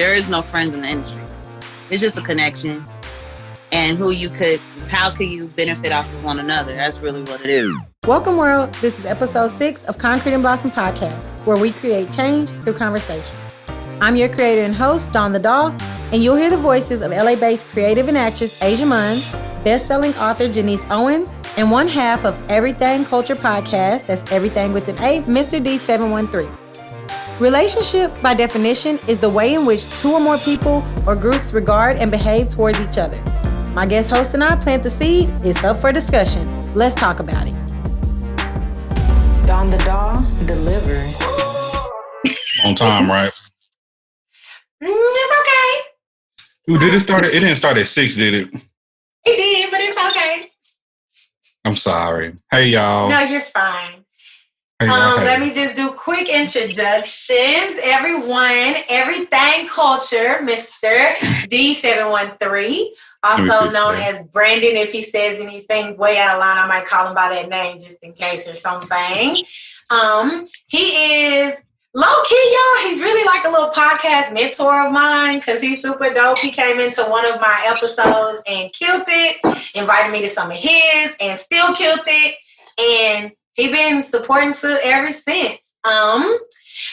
there is no friends in the industry. It's just a connection and how could you benefit off of one another? That's really what it is. Welcome, world. This is episode 6 of Concrete and Blossom Podcast, where we create change through conversation. I'm your creator and host, Dawn the Doll, and you'll hear the voices of LA-based creative and actress Ajia Munns, best-selling author Jenice Owens, and one half of Everythang Culture Podcast, that's Everythang with an A, Mr. D713. Relationship, by definition, is the way in which two or more people or groups regard and behave towards each other. My guest host and I plant the seed. It's up for discussion. Let's talk about it. Dawn the Doll delivers. On time, right? It's okay. Ooh, did it start? It didn't start at 6, did it? It did, but it's okay. I'm sorry. Hey, y'all. No, you're fine. Hey, Let me just do quick introductions. Everyone, Everythang Culture, Mr. D713, also known as Brandon. If he says anything way out of line, I might call him by that name just in case or something. He is low-key, y'all. He's really like a little podcast mentor of mine because he's super dope. He came into one of my episodes and killed it, invited me to some of his and still killed it. And he been supporting ever since.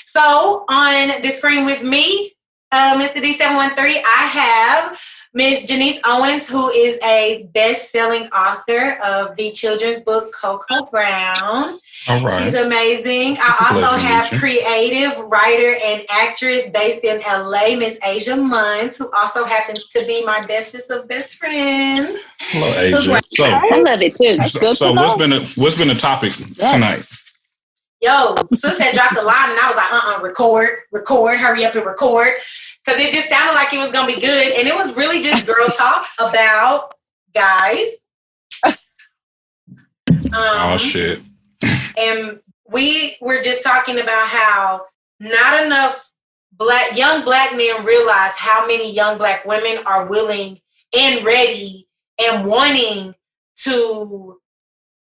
So on the screen with me, Mr. D713, I have Miss Jenice Owens, who is a best-selling author of the children's book Coco Brown. All right. She's amazing. I also have creative writer and actress based in LA, Miss Ajia Munns, who also happens to be my bestest of best friends. Hello, Ajia. I love it too. So what's been the topic tonight? Yo, sis had dropped a line and I was like, record, hurry up and record. Because it just sounded like it was going to be good. And it was really just girl talk about guys. Oh, shit. And we were just talking about how not enough young black men realize how many young black women are willing and ready and wanting to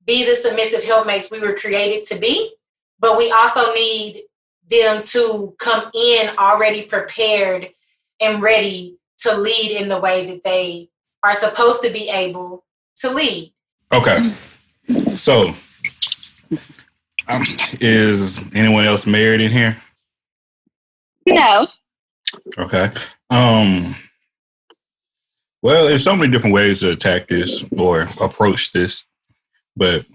be the submissive helpmates we were created to be. But we also need them to come in already prepared and ready to lead in the way that they are supposed to be able to lead. Okay. So, is anyone else married in here? No. Okay. Well, there's so many different ways to attack this or approach this, but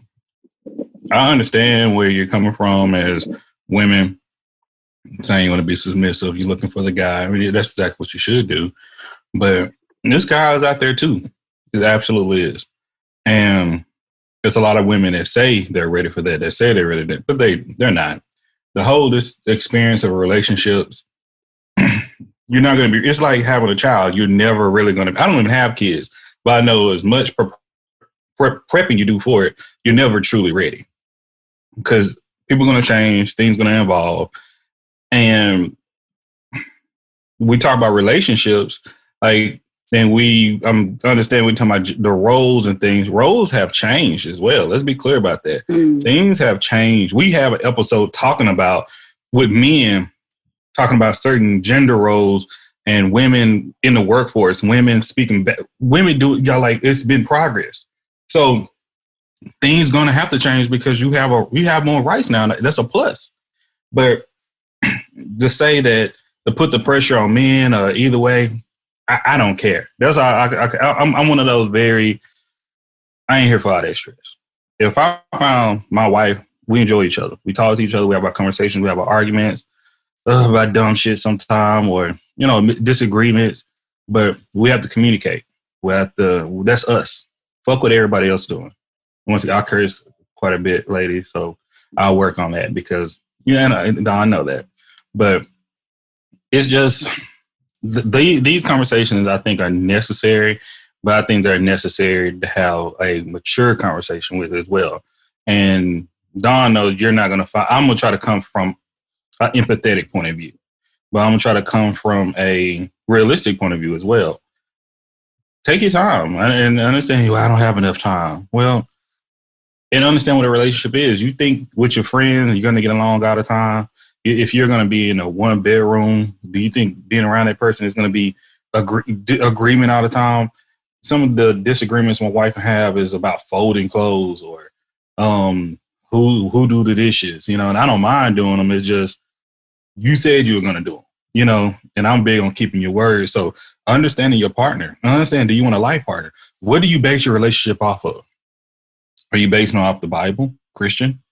I understand where you're coming from as women saying you want to be submissive. You're looking for the guy. I mean, that's exactly what you should do. But this guy is out there too. It absolutely is. And there's a lot of women that say they're ready for that. They say they're ready for that, but they're not. This experience of relationships, you're not going to be, it's like having a child. You're never really going to, I don't even have kids, but I know as much prepping you do for it, you're never truly ready. Because people are going to change, things are going to evolve. And we talk about relationships, like, and we understand we're talking about the roles and things. Roles have changed as well. Let's be clear about that. Things have changed. We have an episode talking about with men, talking about certain gender roles and women in the workforce, women speaking back. Women do, y'all, like, it's been progress. So things going to have to change because you have more rights now. That's a plus. But to say that, to put the pressure on men either way, I don't care. That's how I'm one of those I ain't here for all that stress. If I found my wife, we enjoy each other. We talk to each other. We have our conversations. We have our arguments about dumb shit sometime or, disagreements. But we have to communicate. That's us. Fuck what everybody else doing. Once again, I curse quite a bit, ladies, so I'll work on that because, I know that. But it's just, these conversations, I think, are necessary, but I think they're necessary to have a mature conversation with as well. And Dawn knows you're not going to find, I'm going to try to come from an empathetic point of view, but I'm going to try to come from a realistic point of view as well. Take your time and understand, I don't have enough time. Well, and understand what a relationship is. You think with your friends, you're going to get along all the time. if you're going to be in a one bedroom, do you think being around that person is going to be agreement all the time? Some of the disagreements my wife have is about folding clothes or who do the dishes, and I don't mind doing them. It's just, you said you were going to do them, and I'm big on keeping your word. So understanding your partner, do you want a life partner? What do you base your relationship off of? Are you basing it off the Bible, Christian?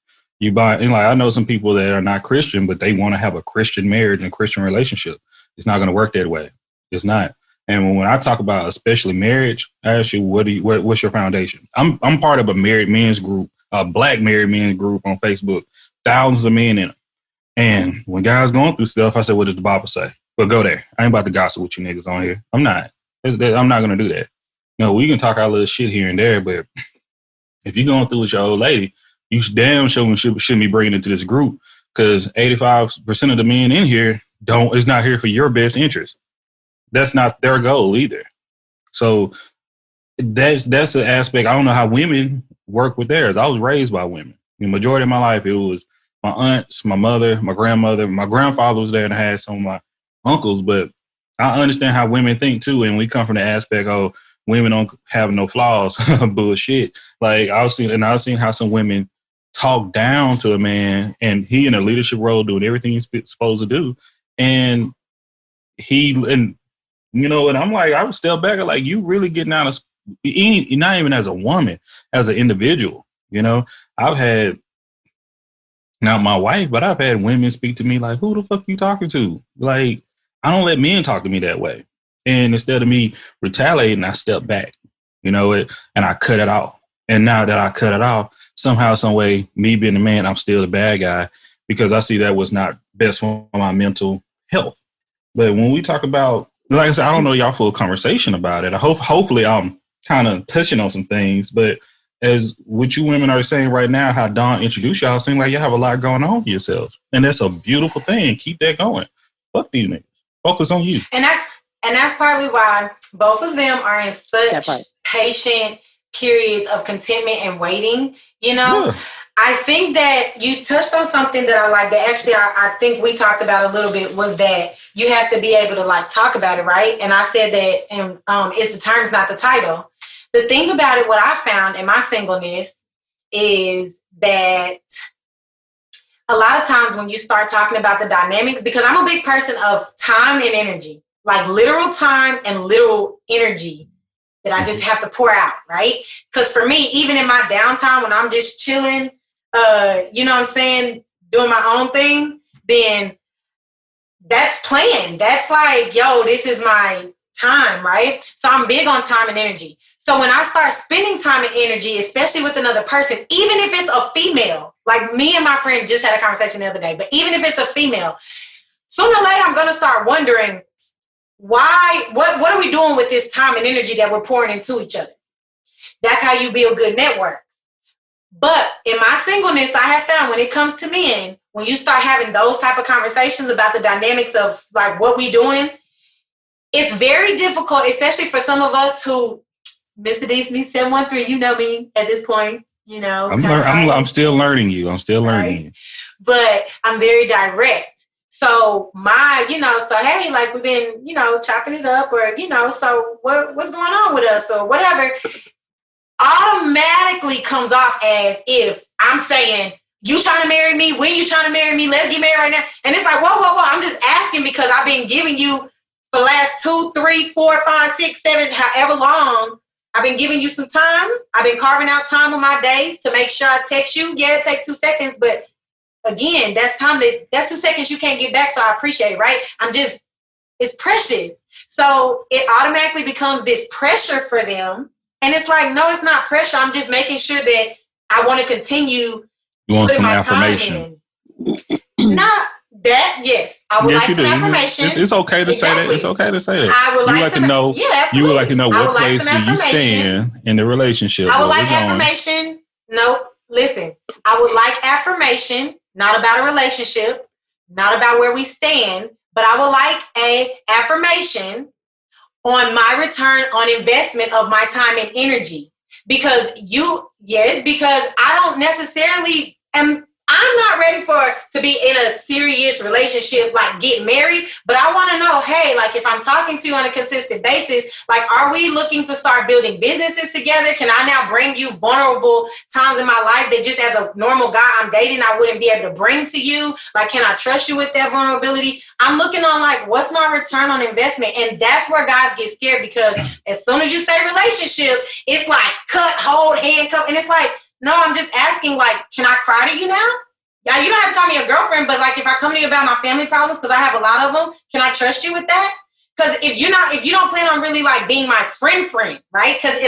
I know some people that are not Christian, but they want to have a Christian marriage and Christian relationship. It's not going to work that way. It's not. And when I talk about especially marriage, I ask you, what's your foundation? I'm part of a married men's group, a Black married men's group on Facebook, thousands of men in it. And when guys going through stuff, I said, what does the Bible say? But go there. I ain't about to gossip with you niggas on here. I'm not. I'm not going to do that. No, we can talk our little shit here and there, but if you're going through with your old lady, you damn sure shouldn't be bringing it to this group, because 85% of the men in here is not here for your best interest. That's not their goal either. So that's an aspect. I don't know how women work with theirs. I was raised by women. The majority of my life, it was my aunts, my mother, my grandmother. My grandfather was there, and I had some of my uncles. But I understand how women think too, and we come from the aspect of women don't have no flaws. Bullshit. Like I've seen how some women talk down to a man, and he in a leadership role doing everything he's supposed to do, and and I'm like, I would step back and like, you really getting out of, not even as a woman, as an individual. I've had, not my wife, but I've had women speak to me like, who the fuck you talking to? Like, I don't let men talk to me that way. And instead of me retaliating, I step back, and I cut it off. And now that I cut it off, somehow, some way, me being the man, I'm still the bad guy, because I see that was not best for my mental health. But when we talk about, like I said, I don't know y'all full conversation about it. Hopefully I'm kind of touching on some things, but as what you women are saying right now, how Dawn introduced y'all, seem like you have a lot going on for yourselves. And that's a beautiful thing. Keep that going. Fuck these niggas. Focus on you. And that's partly why both of them are in such patient periods of contentment and waiting. Yeah. I think that you touched on something that I like, that actually I think we talked about a little bit, was that you have to be able to like talk about it, right? And I said that it's the terms, not the title. The thing about it, what I found in my singleness is that a lot of times when you start talking about the dynamics, because I'm a big person of time and energy, like literal time and literal energy that I just have to pour out, right? Because for me, even in my downtime when I'm just chilling, doing my own thing, then that's planned. That's like, yo, this is my time, right? So I'm big on time and energy. So when I start spending time and energy, especially with another person, even if it's a female, like me and my friend just had a conversation the other day, but even if it's a female, sooner or later, I'm going to start wondering why, what are we doing with this time and energy that we're pouring into each other? That's how you build good networks. But in my singleness, I have found when it comes to men, when you start having those type of conversations about the dynamics of like what we doing, it's very difficult, especially for some of us who, Mr. D. 713, you know me at this point, I'm still learning you. You. But I'm very direct. So so hey, like we've been, chopping it up, or, so what's going on with us or whatever, automatically comes off as if I'm saying, you trying to marry me? When you trying to marry me? Let's get married right now. And it's like, whoa. I'm just asking because I've been giving you for the last 2, 3, 4, 5, 6, 7, however long. I've been giving you some time. I've been carving out time on my days to make sure I text you. Yeah, it takes 2 seconds, but again, that's time that's 2 seconds you can't get back. So I appreciate it, right? It's precious. So it automatically becomes this pressure for them. And it's like, no, it's not pressure. I'm just making sure that I want to continue. You want some affirmation? Not that, yes. I would like some affirmation. It's okay to say that. It's okay to say that. I would like to know. Yeah, absolutely. You would like to know what place do you stand in the relationship. I would like affirmation. No, listen. I would like affirmation, not about a relationship, not about where we stand, but I would like a affirmation on my return on investment of my time and energy. Because I don't necessarily am I'm not ready to be in a serious relationship, like get married, but I want to know, hey, like if I'm talking to you on a consistent basis, like are we looking to start building businesses together? Can I now bring you vulnerable times in my life that just as a normal guy I'm dating, I wouldn't be able to bring to you? Like, can I trust you with that vulnerability? I'm looking on like, what's my return on investment? And that's where guys get scared, because as soon as you say relationship, it's like cut, hold, handcuff. And it's like, no, I'm just asking, like, can I cry to you now? Yeah, you don't have to call me a girlfriend, but like if I come to you about my family problems, because I have a lot of them, can I trust you with that? Because if you don't plan on really like being my friend, right? Because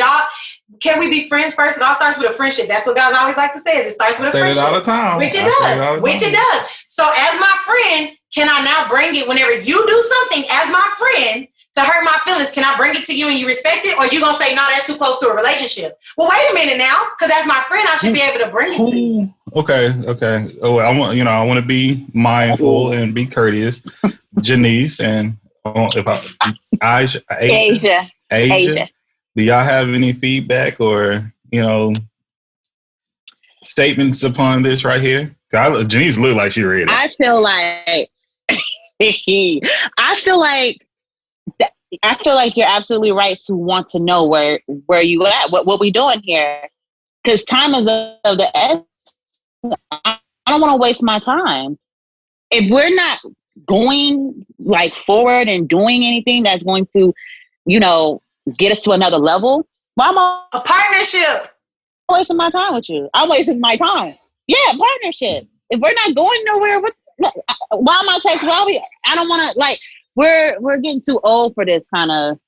can we be friends first? It all starts with a friendship. That's what guys always like to say. It starts with a friendship. All the time. Which it does. So as my friend, can I now bring it whenever you do something as my friend to hurt my feelings? Can I bring it to you and you respect it? Or you going to say, no, that's too close to a relationship? Well, wait a minute now, because as my friend, I should be able to bring it to you. Okay. Oh, I want to be mindful and be courteous. Jenice and Asia. Do y'all have any feedback or, statements upon this right here? Jenice look like she ready. I feel like you're absolutely right to want to know where you at, what we doing here, because time is of the essence. I don't want to waste my time. If we're not going like forward and doing anything that's going to, get us to another level, well, I'm a partnership. Wasting my time with you. I'm wasting my time. Yeah, partnership. If we're not going nowhere, why am I taking? I don't want to like. We're getting too old for this kind of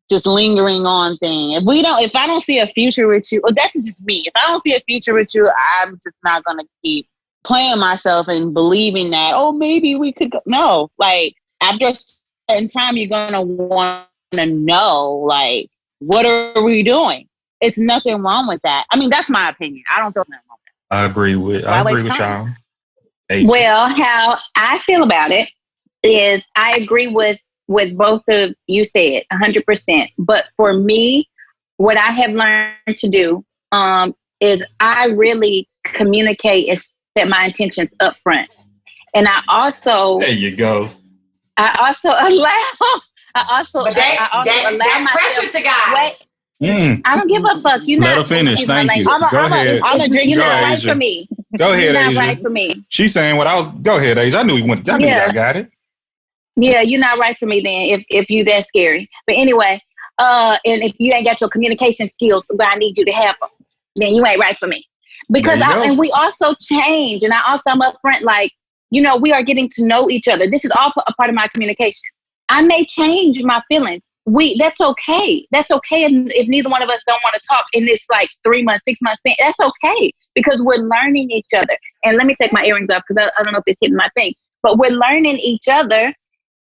just lingering on thing. If I don't see a future with you, well, that's just me. If I don't see a future with you, I'm just not gonna keep playing myself and believing that, oh, maybe we could go. No, like after a certain time, you're gonna want to know, like, what are we doing? It's nothing wrong with that. I mean, that's my opinion. I don't feel nothing wrong with that. I agree with y'all. Well, how I feel about it is I agree with both of you said 100%. But for me, what I have learned to do is I really communicate and set my intentions up front. And I also... There you go. I also allow... That's pressure to guys. I don't give a fuck. Let her finish. Thank you. Go ahead. You're not right for me. Go ahead, You're Asia. not right for me. She's saying go ahead, Asia. I knew you went. I knew y'all got it. Yeah, you're not right for me then if you that scary. But anyway, and if you ain't got your communication skills, but I need you to have them, then you ain't right for me. Because and we also change, and I'm upfront, like, we are getting to know each other. This is all a part of my communication. I may change my feelings. That's okay. That's okay if neither one of us don't want to talk in this like 3 months, 6 months span. That's okay, because we're learning each other. And let me take my earrings off because I don't know if it's hitting my thing, but we're learning each other.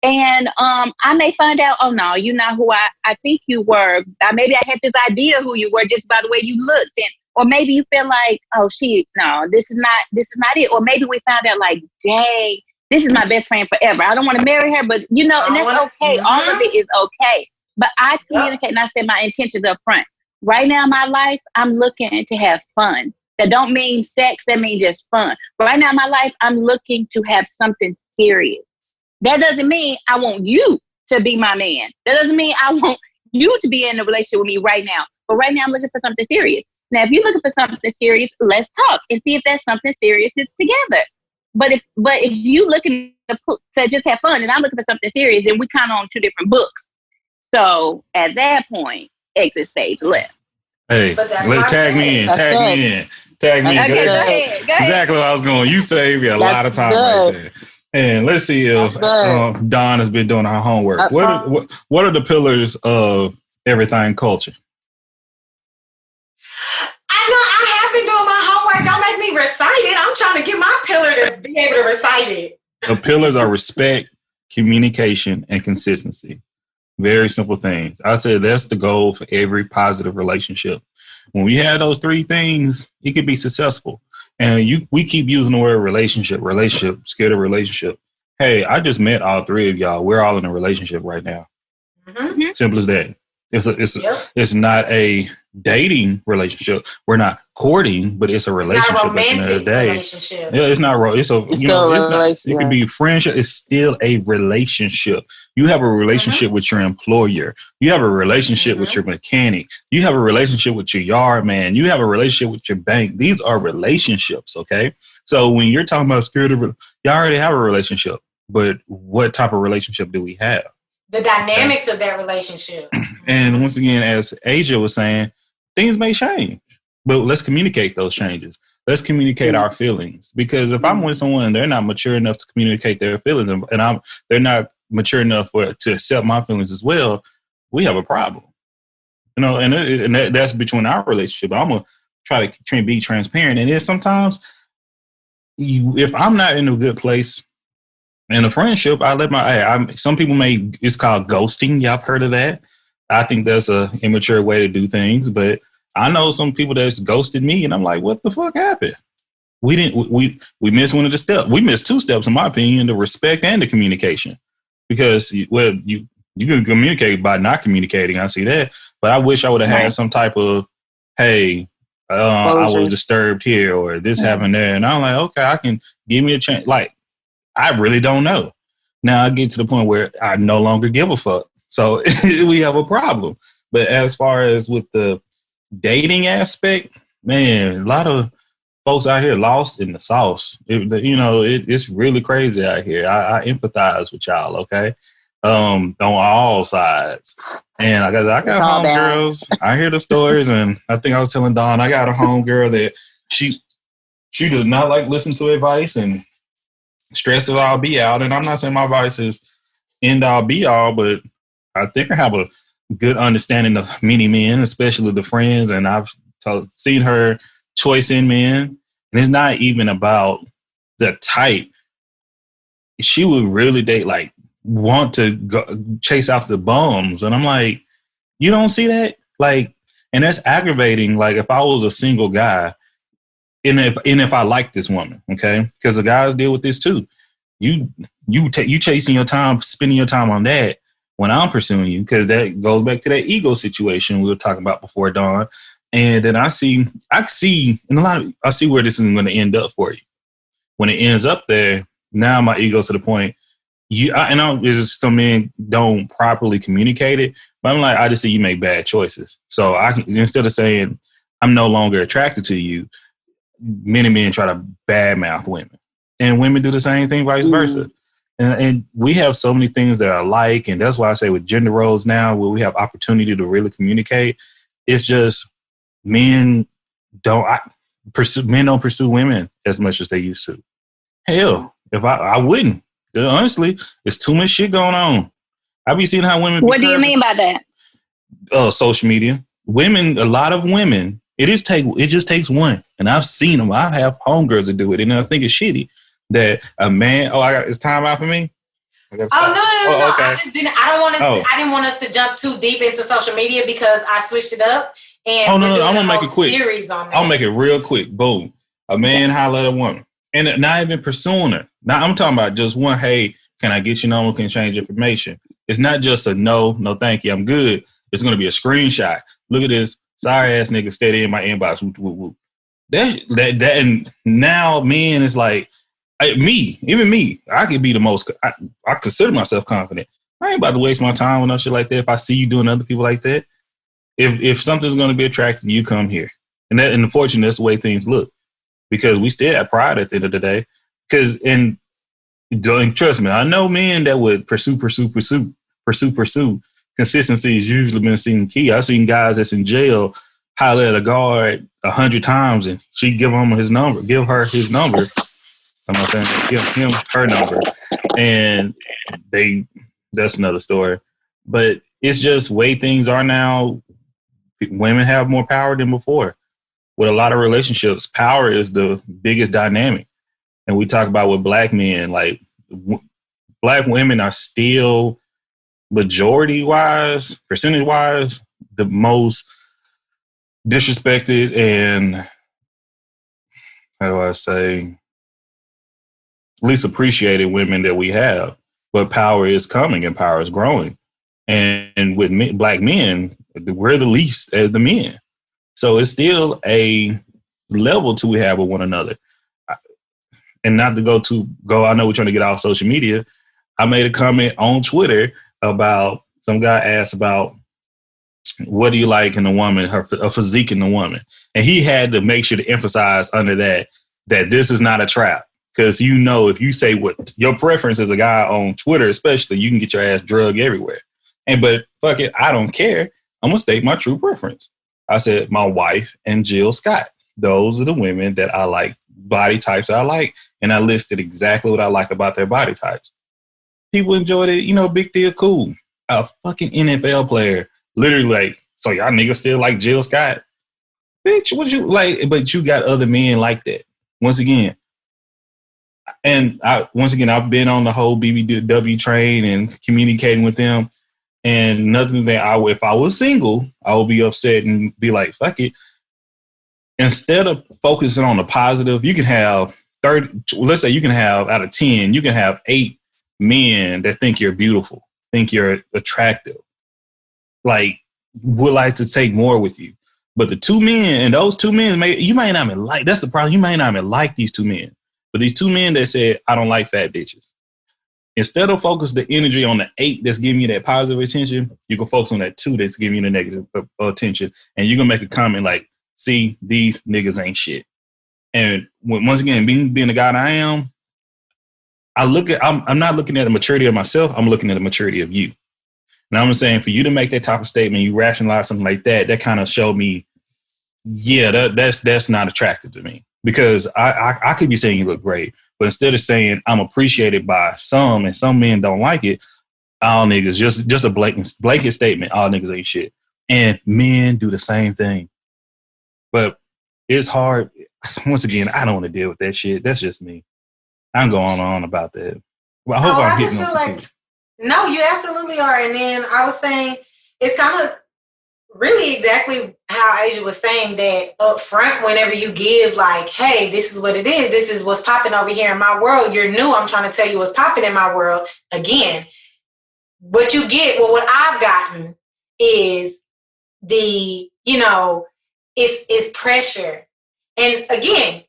And I may find out, oh no, you're not who I think you were. Maybe I had this idea who you were just by the way you looked, or maybe you feel like, oh, this is not it. Or maybe we found out like, dang, this is my best friend forever. I don't want to marry her, but and that's okay. All of it is okay. But I communicate and I set my intentions up front. Right now in my life, I'm looking to have fun. That don't mean sex. That means just fun. But right now in my life, I'm looking to have something serious. That doesn't mean I want you to be my man. That doesn't mean I want you to be in a relationship with me right now. But right now, I'm looking for something serious. Now, if you're looking for something serious, let's talk and see if that's something serious that's together. But if you looking to just have fun and I'm looking for something serious, then we kind of on two different books. So at that point, exit stage left. Hey, tag me in. Go ahead. Exactly what I was going. You saved me a lot of time right there. And let's see if Dawn has been doing her homework. What are the pillars of Everythang culture? I have been doing my homework. Don't make me recite it. I'm trying to get my pillar to be able to recite it. The pillars are respect, communication, and consistency. Very simple things. I said that's the goal for every positive relationship. When we have those three things, it can be successful. And we keep using the word relationship, scared of relationship. Hey, I just met all three of y'all. We're all in a relationship right now. Mm-hmm. Simple as that. It's not a dating relationship. We're not courting, but it's a relationship. It's not a romantic at the end of the day. Relationship. Yeah, it's not. It's a It's you know. still It's not. It yeah. could be friendship. It's still a relationship. You have a relationship with your employer. You have a relationship with your mechanic. You have a relationship with your yard man. You have a relationship with your bank. These are relationships. Okay. So when you're talking about you already have a relationship. But what type of relationship do we have? The dynamics of that relationship. And once again, as Asia was saying, things may change, but let's communicate those changes. Let's communicate our feelings. Because if I'm with someone and they're not mature enough to communicate their feelings, and they're not mature enough to accept my feelings as well, we have a problem. You know, and that's between our relationship. I'm gonna try to be transparent. And then sometimes, if I'm not in a good place in a friendship, I let some people it's called ghosting. Y'all have heard of that? I think that's a immature way to do things, but I know some people that's ghosted me and I'm like, what the fuck happened? We missed one of the steps. We missed 2 steps, in my opinion, the respect and the communication, because you can communicate by not communicating. I see that, but I wish I would have had some type of, hey, I was disturbed here or this happened there. And I'm like, okay, I can give me a chance. Like, I really don't know. Now I get to the point where I no longer give a fuck. So we have a problem. But as far as with the dating aspect, man, a lot of folks out here lost in the sauce. It's really crazy out here. I empathize with y'all, okay? On all sides. And I got homegirls. I hear the stories, and I think I was telling Dawn, I got a homegirl that she does not like listen to advice and stresses all be out. And I'm not saying my advice is end all be all, but I think I have a good understanding of many men, especially the friends. And I've seen her choice in men. And it's not even about the type. She would really date, like, want to go chase after the bums. And I'm like, you don't see that? Like, and that's aggravating. Like, if I was a single guy, and if I like this woman, okay, because the guys deal with this too. You chasing your time, spending your time on that when I'm pursuing you, because that goes back to that ego situation we were talking about before, Dawn. And then I see I see where this is going to end up for you. When it ends up there, now my ego's to the point. Some men don't properly communicate it, but I'm like, I just see you make bad choices. So instead of saying I'm no longer attracted to you, many men try to badmouth women, and women do the same thing, vice versa. And we have so many things that are alike, and that's why I say with gender roles now, where we have opportunity to really communicate, it's just men don't pursue women as much as they used to. Hell, if I wouldn't. Honestly, there's too much shit going on. I be seeing how women. What do you mean by that? Social media. Women, a lot of women. It just takes one, and I've seen them. I have homegirls that do it, and I think it's shitty that a man. It's time out for me. No. Okay. I didn't want us to jump too deep into social media because I switched it up. And I'm gonna make it quick. Series on that. I'll make it real quick. Boom. A man holler at a woman, and not even pursuing her. Now I'm talking about just one. Hey, can I get your number? Can change information? It's not just a no, thank you, I'm good. It's gonna be a screenshot. Look at this. Sorry ass nigga stayed in my inbox. Whoop, whoop, whoop. That and now men is like even me. I could be the most. I consider myself confident. I ain't about to waste my time with no shit like that. If I see you doing other people like that, if something's gonna be attractive, you come here. And unfortunately, that's the way things look, because we still have pride at the end of the day. And trust me, I know men that would pursue. Consistency has usually been seen key. I've seen guys that's in jail holler at a guard 100 times, and she give her his number. I'm not saying give him her number, and that's another story. But it's just way things are now. Women have more power than before. With a lot of relationships, power is the biggest dynamic. And we talk about with black men, like black women are still majority-wise, percentage-wise, the most disrespected and, how do I say, least appreciated women that we have. But power is coming and power is growing. And with black men, we're the least as the men. So it's still a level to we have with one another. And not to go, I know we're trying to get off social media. I made a comment on Twitter about some guy asked about what do you like in a woman, a physique in a woman. And he had to make sure to emphasize under that this is not a trap. Because if you say what your preference as a guy on Twitter, especially, you can get your ass drugged everywhere. But fuck it, I don't care. I'm going to state my true preference. I said my wife and Jill Scott. Those are the women that I like, body types I like. And I listed exactly what I like about their body types. People enjoyed it, big deal, cool. A fucking NFL player, literally like, so y'all niggas still like Jill Scott? Bitch, what you like? But you got other men like that. Once again, I've been on the whole BBW train and communicating with them. And nothing that if I was single, I would be upset and be like, fuck it. Instead of focusing on the positive, you can have 30, let's say you can have out of 10, you can have 8 men that think you're beautiful, think you're attractive, like would like to take more with you. But the 2 men, and those 2 men, you might not even like, that's the problem. You might not even like these 2 men. But these 2 men that said, I don't like fat bitches. Instead of focus the energy on the 8 that's giving you that positive attention, you can focus on that 2 that's giving you the negative attention. And you can make a comment like, see, these niggas ain't shit. And once again, being the guy that I am, I'm not looking at the maturity of myself. I'm looking at the maturity of you. And I'm saying for you to make that type of statement, you rationalize something like that kind of showed me, yeah, that's not attractive to me. Because I could be saying you look great, but instead of saying I'm appreciated by some and some men don't like it, all niggas, just a blanket statement, all niggas ain't shit. And men do the same thing. But it's hard. Once again, I don't want to deal with that shit. That's just me. I'm going on about that. Well, I hope I'm hitting on some people. No, you absolutely are. And then I was saying, it's kind of really exactly how Asia was saying that up front, whenever you give like, hey, this is what it is. This is what's popping over here in my world. You're new. I'm trying to tell you what's popping in my world. Again, what you get, well, what I've gotten is it's pressure. And again,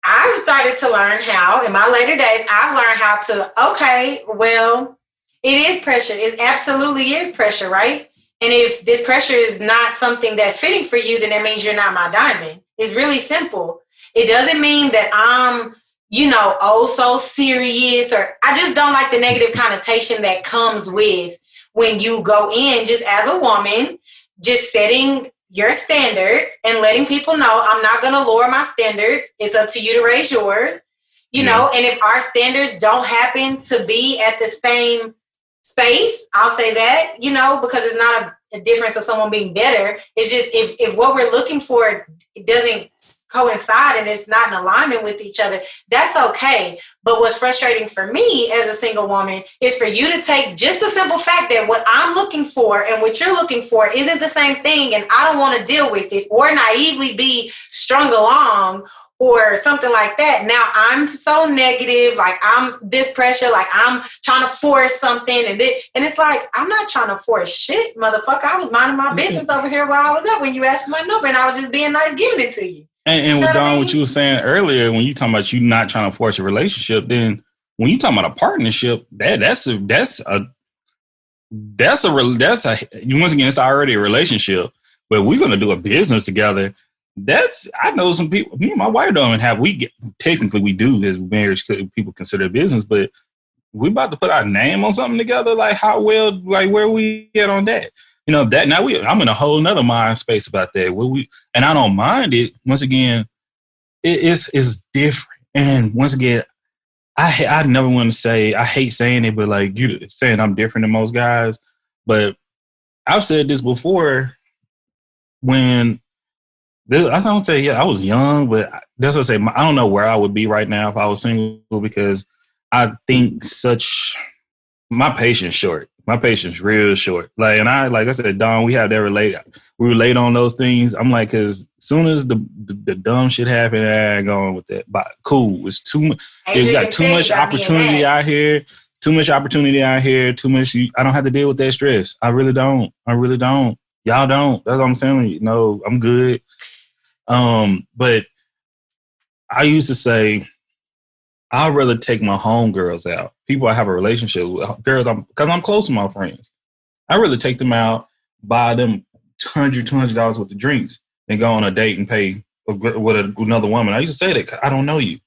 I've started to learn how, in my later days, I've learned how to, okay, well, it is pressure. It absolutely is pressure, right? And if this pressure is not something that's fitting for you, then that means you're not my diamond. It's really simple. It doesn't mean that I'm, so serious, or I just don't like the negative connotation that comes with when you go in just as a woman, just setting your standards and letting people know I'm not going to lower my standards. It's up to you to raise yours, know, and if our standards don't happen to be at the same space, I'll say that, because it's not a difference of someone being better. It's just if what we're looking for, it doesn't coincide and it's not in alignment with each other, that's okay. But what's frustrating for me as a single woman is for you to take just the simple fact that what I'm looking for and what you're looking for isn't the same thing, and I don't want to deal with it, or naively be strung along or something like that. Now I'm so negative, like I'm this pressure, like I'm trying to force something, and it's like, I'm not trying to force shit, motherfucker. I was minding my business over here while I was up when you asked for my number, and I was just being nice giving it to you. And with Dawn, what you were saying earlier, when you talking about you not trying to force a relationship, then when you talking about a partnership, once again, it's already a relationship, but we're gonna do a business together. I know some people. Me and my wife don't even have. Technically we do, as marriage people consider a business, but we about to put our name on something together. Like how well, like where we get on that? That now I'm in a whole nother mind space about that. And I don't mind it. Once again, it's different. And once again, I never want to say, I hate saying it, but like you saying I'm different than most guys. But I've said this before when I don't say, I was young, but that's what I say. I don't know where I would be right now if I was single, because I think my patience short. My patience real short. Like I said, Dawn, we relate on those things. I'm like, cause soon as the dumb shit happen, I ain't going with that. But cool. It's too much. It's got too much opportunity out here. Too much opportunity out here. Too much. I don't have to deal with that stress. I really don't. Y'all don't. That's what I'm saying. You know, I'm good. But I used to say, I'd rather take my homegirls out. People I have a relationship with, girls, because I'm close to my friends. I'd rather take them out, buy them $200 worth of drinks, and go on a date and pay with another woman. I used to say that 'cause I don't know you.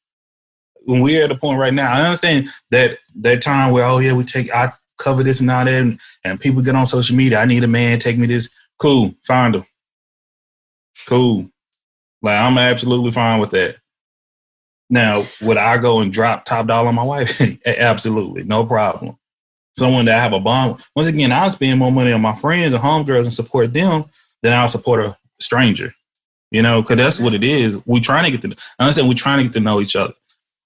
When we're at a point right now, I understand that time where, oh yeah, I cover this and all that, and people get on social media. I need a man, take me this. Cool, find them. Cool. Like, I'm absolutely fine with that. Now, would I go and drop top dollar on my wife? Absolutely, no problem. Someone that I have a bond. Once again, I'll spend more money on my friends and homegirls and support them than I'll support a stranger. You know, because that's what it is. We're trying to I understand we're trying to get to know each other.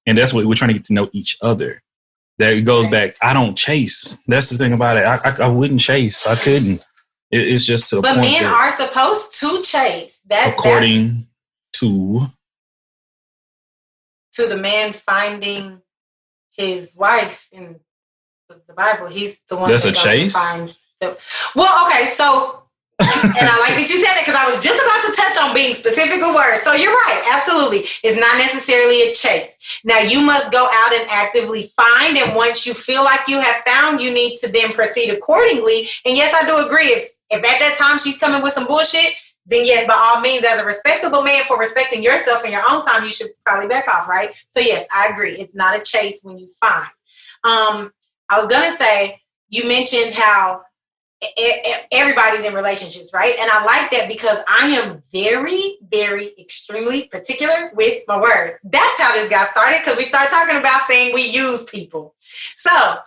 And that's what we're trying to get to know each other. That goes back. I don't chase. That's the thing about it. I wouldn't chase. I couldn't. It's just to the point. But men are supposed to chase. According to the man finding his wife in the Bible. He's the one that's a chase. Well, okay, so, and I like that you said that because I was just about to touch on being specific with words. So you're right, absolutely. It's not necessarily a chase. Now you must go out and actively find, and once you feel like you have found, you need to then proceed accordingly. And yes, I do agree. If at that time she's coming with some bullshit, then yes, by all means, as a respectable man, for respecting yourself in your own time, you should probably back off, right? So yes, I agree. It's not a chase when you find. I was going to say, you mentioned how everybody's in relationships, right? And I like that because I am very, very extremely particular with my word. That's how this got started, because we started talking about saying we use people. So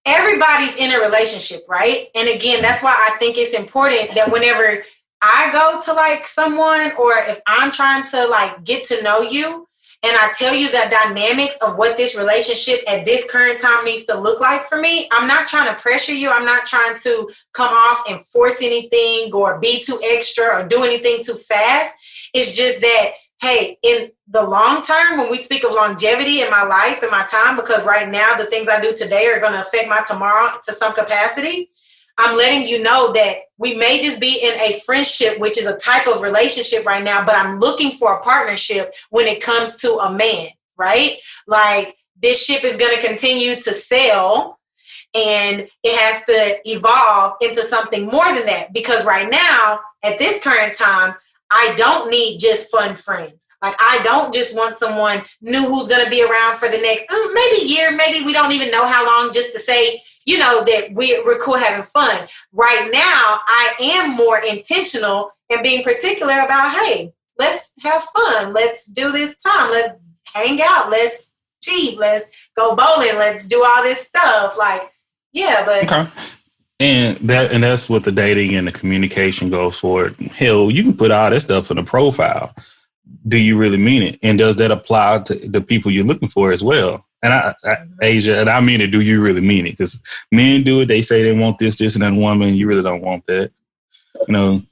everybody's in a relationship, right? And again, that's why I think it's important that whenever I go to like someone, or if I'm trying to like get to know you, and I tell you the dynamics of what this relationship at this current time needs to look like for me, I'm not trying to pressure you. I'm not trying to come off and force anything or be too extra or do anything too fast. It's just that, hey, in the long term, when we speak of longevity in my life and my time, because right now the things I do today are going to affect my tomorrow to some capacity, I'm letting you know that we may just be in a friendship, which is a type of relationship right now, but I'm looking for a partnership when it comes to a man, right? Like, this ship is going to continue to sail, and it has to evolve into something more than that. Because right now, at this current time, I don't need just fun friends. Like, I don't just want someone new who's going to be around for the next maybe year, maybe we don't even know how long, just to say, you know, that we're cool having fun. Right now, I am more intentional and being particular about, hey, let's have fun. Let's do this time. Let's hang out. Let's achieve. Let's go bowling. Let's do all this stuff. Like, yeah, but. Okay. And that's what the dating and the communication goes for. Hell, you can put all that stuff in a profile. Do you really mean it? And does that apply to the people you're looking for as well? And Asia, and I mean it, do you really mean it? Because men do it. They say they want this, and that woman. You really don't want that. You know.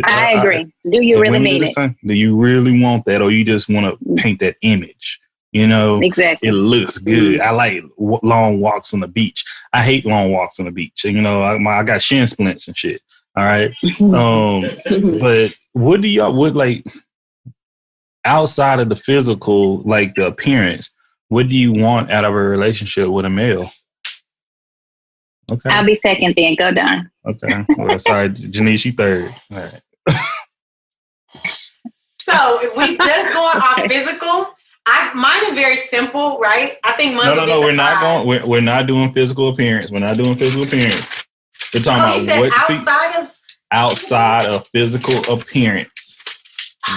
I agree. Do you really mean it? Do you really want that? Or you just want to paint that image? You know, exactly. It looks good. I like long walks on the beach. I hate long walks on the beach. And, you know, I got shin splints and shit. All right. But what do y'all would like outside of the physical, like the appearance? What do you want out of a relationship with a male? Okay. I'll be second then. Go down. Okay. Well, sorry, Jenice, you third. All right. So if we just going off physical, mine is very simple, right? I think No, we're not going. We're not doing physical appearance. We're not doing physical appearance. We're talking about outside of physical appearance.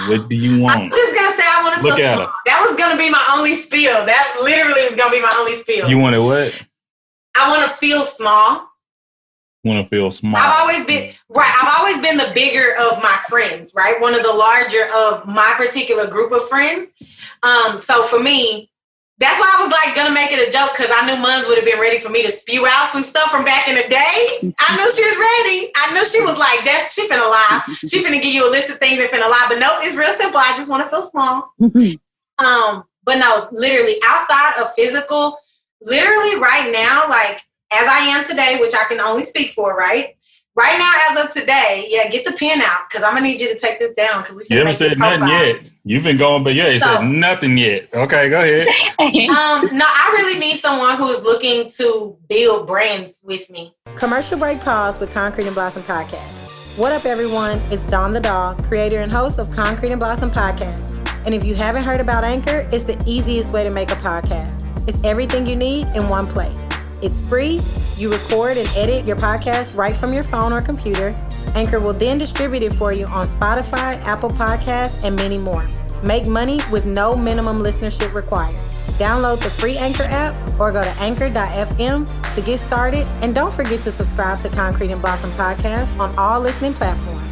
What do you want? I'm just gonna say I want to feel small. That was gonna be my only spiel. That literally was gonna be my only spiel. You wanted what? I want to feel small. Want to feel small. I've always been the bigger of my friends, right? One of the larger of my particular group of friends. So for me, that's why I was like gonna make it a joke, because I knew Munns would have been ready for me to spew out some stuff from back in the day. I knew she was ready. I knew she was like, she finna lie. She finna give you a list of things that finna lie. But nope, it's real simple. I just want to feel small. But no, literally outside of physical, literally right now, like as I am today, which I can only speak for, right? Right now, as of today, get the pen out because I'm gonna need you to take this down because we can. You haven't said nothing yet. You've been going, but you said nothing yet. Okay, go ahead. No, I really need someone who is looking to build brands with me. Commercial break pause with Concrete and Blossom Podcast. What up, everyone? It's Dawn the Dog, creator and host of Concrete and Blossom Podcast. And if you haven't heard about Anchor, it's the easiest way to make a podcast. It's everything you need in one place. It's free. You record and edit your podcast right from your phone or computer. Anchor will then distribute it for you on Spotify, Apple Podcasts, and many more. Make money with no minimum listenership required. Download the free Anchor app or go to anchor.fm to get started. And don't forget to subscribe to Concrete and Blossom Podcast on all listening platforms.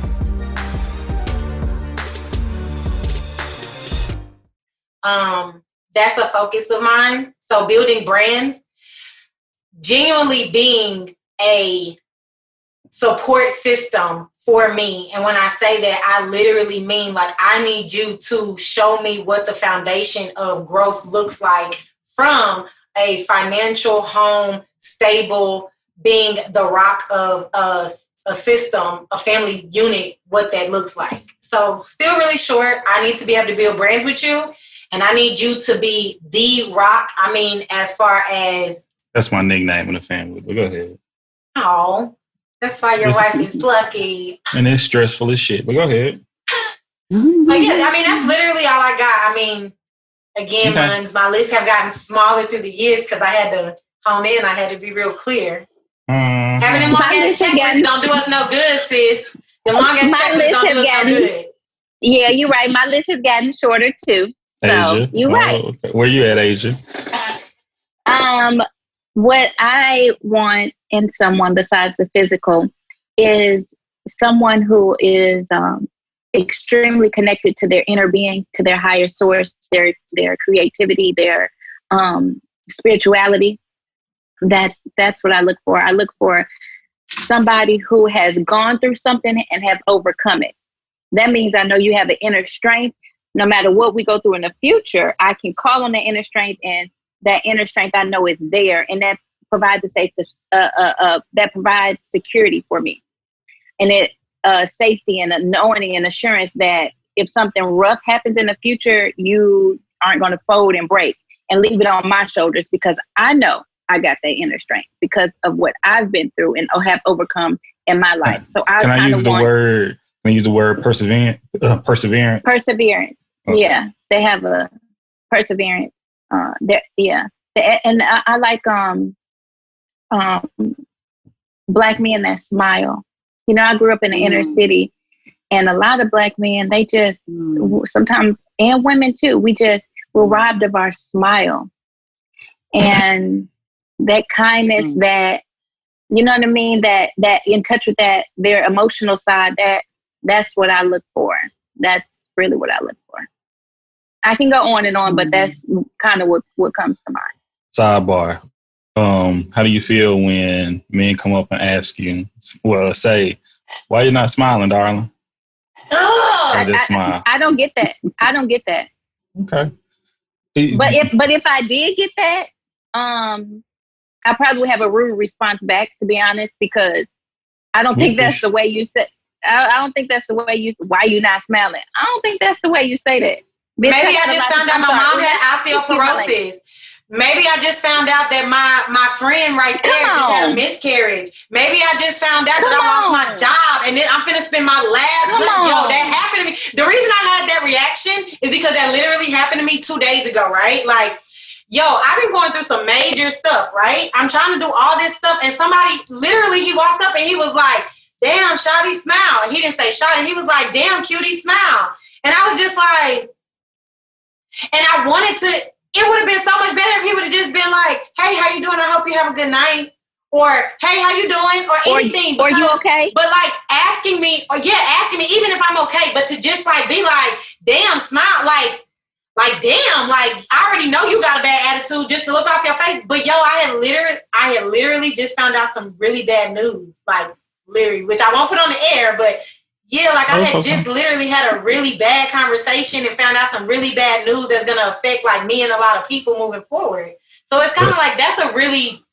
That's a focus of mine. So building brands, genuinely being a support system for me. And when I say that, I literally mean like I need you to show me what the foundation of growth looks like from a financial home, stable, being the rock of a system, a family unit, what that looks like. So still really short. I need to be able to build brands with you. And I need you to be the rock. I mean, as far as... That's my nickname in the family, but go ahead. Oh, that's why your wife is lucky. And it's stressful as shit, but go ahead. So yeah, I mean, that's literally all I got. I mean, again, my lists have gotten smaller through the years because I had to hone in. I had to be real clear. Having them long-ass checklists don't do us no good, sis. The long-ass checklists don't do us no good. Yeah, you're right. My list has gotten shorter, too. So, Asia. You're right. Okay. Where you at, Asia? What I want in someone besides the physical is someone who is extremely connected to their inner being, to their higher source, their creativity, their spirituality. That's what I look for. I look for somebody who has gone through something and have overcome it. That means I know you have an inner strength. No matter what we go through in the future, I can call on that inner strength, and that inner strength I know is there, and that provides that provides security for me, and it safety and knowing and assurance that if something rough happens in the future, you aren't going to fold and break and leave it on my shoulders because I know I got that inner strength because of what I've been through and have overcome in my life. So Can I use the word perseverance? Perseverance. Okay. Yeah, they have a perseverance. And I like Black men that smile. You know, I grew up in the inner city, and a lot of Black men, they just sometimes, and women too, we're robbed of our smile and that kindness, that, you know what I mean, that in touch with that their emotional side. That's what I look for. That's really what I look for. I can go on and on, but that's kind of what comes to mind. Sidebar. How do you feel when men come up and ask you, say, why you not smiling, darling? I just smile. I don't get that. Okay. But if I did get that, I probably would have a rude response back, to be honest, because I don't think that's the way you say. I don't think that's the way you. Why you not smiling? I don't think that's the way you say that. Maybe I just found out my mom had osteoporosis. Maybe I just found out that my friend right there just had a miscarriage. Maybe I just found out that I lost my job and then I'm finna spend my last that happened to me. The reason I had that reaction is because that literally happened to me 2 days ago, right? Like, I've been going through some major stuff, right? I'm trying to do all this stuff and somebody literally, he walked up and he was like, damn, Shawty, smile. He didn't say Shawty. He was like, damn, cutie, smile. And I was just like, and I wanted to, it would have been so much better if he would have just been like, hey, how you doing? I hope you have a good night. Or, hey, how you doing? Or anything. Or you okay? But like asking me, even if I'm okay, but to just like be like, damn, smile, like damn, like I already know you got a bad attitude just to look off your face. But I had literally just found out some really bad news. Like literally, which I won't put on the air, but I had just literally had a really bad conversation and found out some really bad news that's going to affect like me and a lot of people moving forward. So it's kind of like, that's a really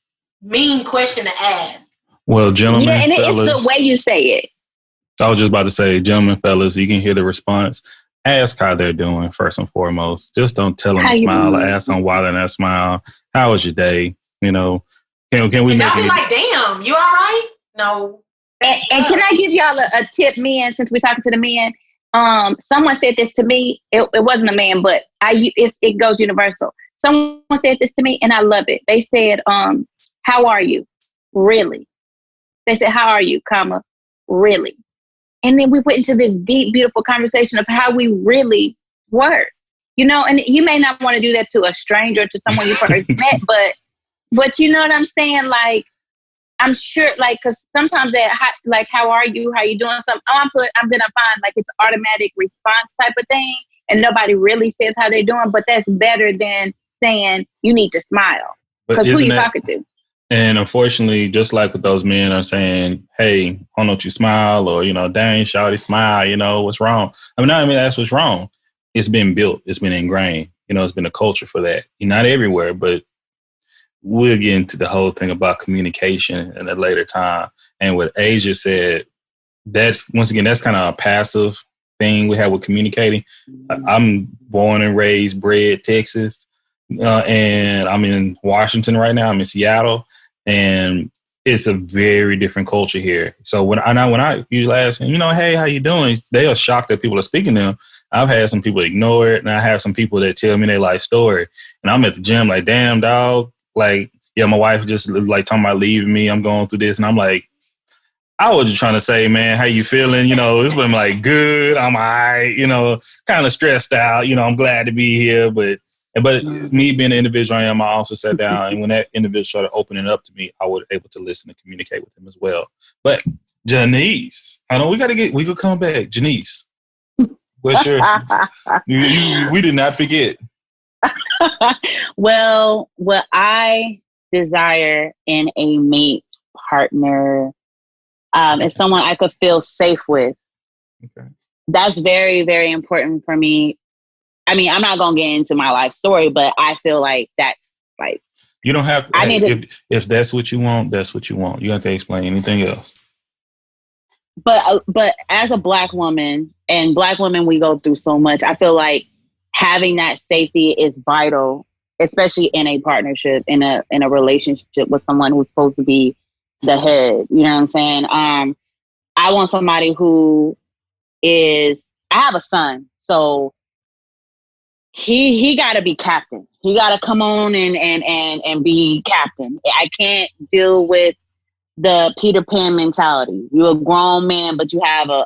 mean question to ask. Well, gentlemen, yeah, and fellas, it's the way you say it. I was just about to say, gentlemen, fellas, you can hear the response. Ask how they're doing first and foremost. Just don't tell them to smile or ask them why they're not smile. How was your day? You know, can we make it? Like, damn, you all right? No. And can I give y'all a tip, men, since we're talking to the men? Someone said this to me. It wasn't a man, but it goes universal. Someone said this to me, and I love it. They said, how are you? Really? They said, how are you, comma, really? And then we went into this deep, beautiful conversation of how we really were. You know, and you may not want to do that to a stranger, to someone you first met, but you know what I'm saying? Like, I'm sure, like, because sometimes like, how are you? How you doing? Something. I'm gonna find like it's automatic response type of thing, and nobody really says how they're doing. But that's better than saying you need to smile, because who you talking to? And unfortunately, just like with those men are saying, "Hey, why don't you smile?" Or dang, shawty, smile. What's wrong? That's what's wrong. It's been built. It's been ingrained. It's been a culture for that. Not everywhere, but we'll get into the whole thing about communication in a later time. And what Asia said, that's kind of a passive thing we have with communicating. I'm born and raised, bred Texas, and I'm in Washington right now. I'm in Seattle, and it's a very different culture here. So when I usually ask them, hey, how you doing? They are shocked that people are speaking to them. I've had some people ignore it, and I have some people that tell me their life story. And I'm at the gym like, damn, dog. Like, yeah, my wife just like talking about leaving me. I'm going through this. And I'm like, I was just trying to say, man, how you feeling? It's been like good. I'm all right, kind of stressed out. I'm glad to be here. But me being the individual I am, I also sat down. And when that individual started opening up to me, I was able to listen and communicate with him as well. But Jenice, I know we could come back. Jenice, what's your, we did not forget. Well, what I desire in a mate partner is someone I could feel safe with. Okay. That's very, very important for me. I mean, I'm not going to get into my life story, but I feel like that's like... You don't have to... If that's what you want, that's what you want. You don't have to explain anything else. But as a Black woman, and Black women, we go through so much. I feel like having that safety is vital, especially in a partnership, in a relationship with someone who's supposed to be the head. You know what I'm saying? I want somebody who is... I have a son, so he got to be captain. He got to come on and be captain. I can't deal with the Peter Pan mentality. You're a grown man, but you have a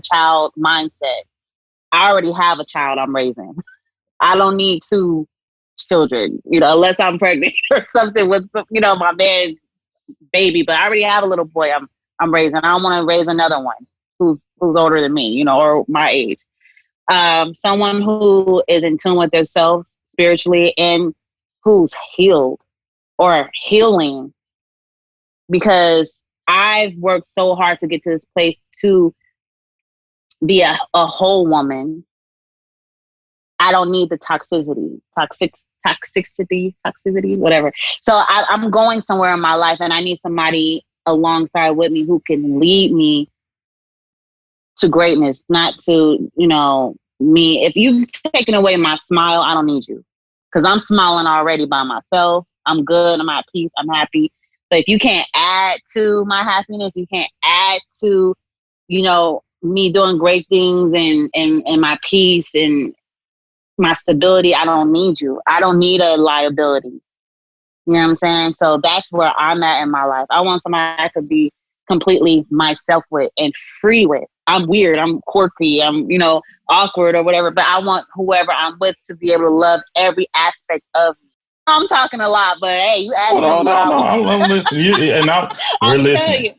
child mindset. I already have a child I'm raising. I don't need 2 children, unless I'm pregnant or something with, my man's baby. But I already have a little boy I'm raising. I don't want to raise another one who's older than me, or my age. Someone who is in tune with themselves spiritually and who's healed or healing, because I've worked so hard to get to this place to be a whole woman. I don't need the toxicity, whatever. So I'm going somewhere in my life, and I need somebody alongside with me who can lead me to greatness, not to, me. If you've taken away my smile, I don't need you, because I'm smiling already by myself. I'm good. I'm at peace. I'm happy. But if you can't add to my happiness, you can't add to, me doing great things and my peace and my stability, I don't need you. I don't need a liability. You know what I'm saying? So that's where I'm at in my life. I want somebody I could be completely myself with and free with. I'm weird. I'm quirky. I'm, awkward or whatever. But I want whoever I'm with to be able to love every aspect of me. I'm talking a lot, but hey, you asked me. No, I'm listening. We're listening.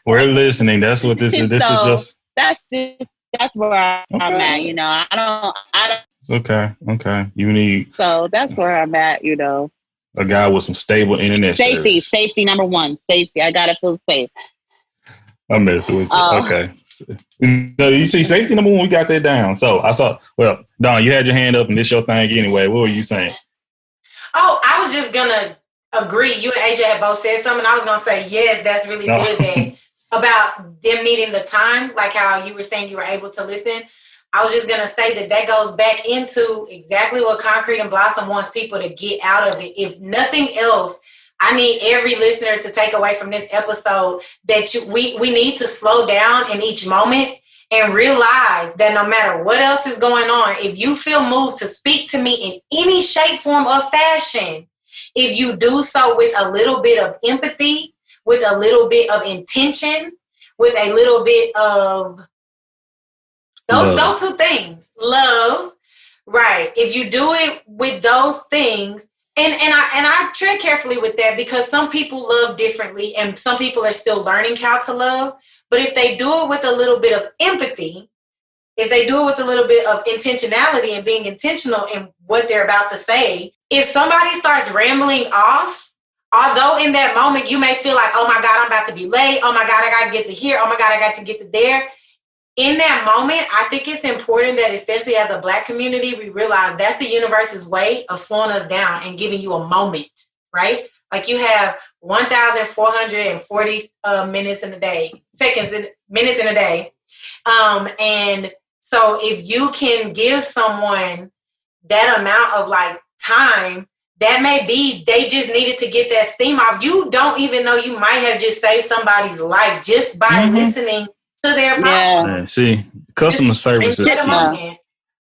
We're listening. That's what this is. This is just. That's where I'm at. I don't. Okay. You need. So that's where I'm at. A guy with some stable internet service. Safety number one. Safety. I gotta feel safe. I'm messing with you. Okay. You see, safety number one, we got that down. So I saw. Well, Don, you had your hand up, and this your thing anyway. What were you saying? Oh, I was just gonna agree. You and AJ had both said something. I was going to say, yes, that's really good that, about them needing the time, like how you were saying you were able to listen. I was just going to say that goes back into exactly what Concrete and Blossom wants people to get out of it. If nothing else, I need every listener to take away from this episode that we need to slow down in each moment and realize that no matter what else is going on, if you feel moved to speak to me in any shape, form, or fashion, if you do so with a little bit of empathy, with a little bit of intention, with a little bit of those two things, love, right? If you do it with those things, and I tread carefully with that because some people love differently and some people are still learning how to love. But if they do it with a little bit of empathy, if they do it with a little bit of intentionality and being intentional in what they're about to say, if somebody starts rambling off, although in that moment you may feel like, oh my God, I'm about to be late. Oh my God, I got to get to here. Oh my God, I got to get to there. In that moment, I think it's important that, especially as a Black community, we realize that's the universe's way of slowing us down and giving you a moment, right? Like you have 1,440 minutes in a day, minutes in a day. And so if you can give someone that amount of like time, that may be they just needed to get that steam off. You don't even know you might have just saved somebody's life just by listening to their podcast. Yeah, see, customer service is key.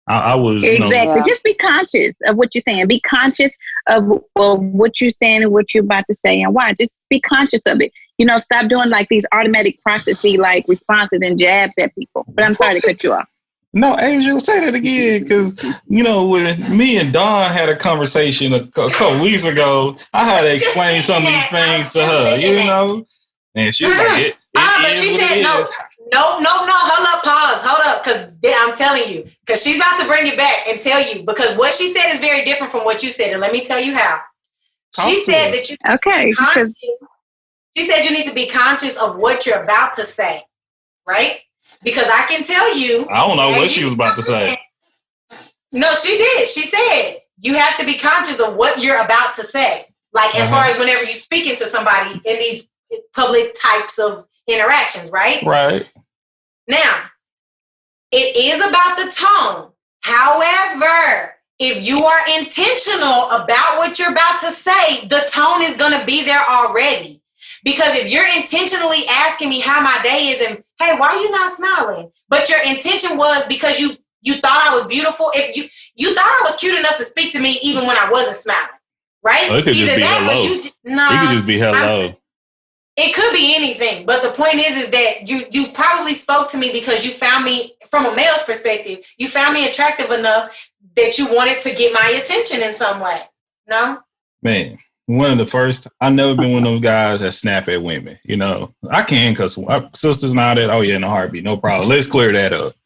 I was exactly. Just be conscious of what you're saying. Be conscious of what you're saying and what you're about to say and why. Just be conscious of it. Stop doing like these automatic processy like responses and jabs at people. But I'm sorry to cut you off. No, Angel, say that again, because, when me and Dawn had a conversation a couple weeks ago, I had to explain some of these things to her, and she was like, but she said, no, hold up, pause, because I'm telling you, because she's about to bring it back and tell you, because what she said is very different from what you said, and let me tell you how. She said that you she said you need to be conscious of what you're about to say, right? Because I can tell you. I don't know what she was about to say. No, she did. She said you have to be conscious of what you're about to say. Like as far as whenever you're speaking to somebody in these public types of interactions, right? Right. Now, it is about the tone. However, if you are intentional about what you're about to say, the tone is going to be there already. Because if you're intentionally asking me how my day is and, hey, why are you not smiling? But your intention was because you thought I was beautiful. If you thought I was cute enough to speak to me even when I wasn't smiling, right? Well, it could just be hello. It could just be hello. It could be anything. But the point is that you probably spoke to me because you found me, from a male's perspective, you found me attractive enough that you wanted to get my attention in some way. No? Man. One of the first, I've never been one of those guys that snap at women. I can because sisters and all that. Oh yeah, in a heartbeat, no problem. Let's clear that up.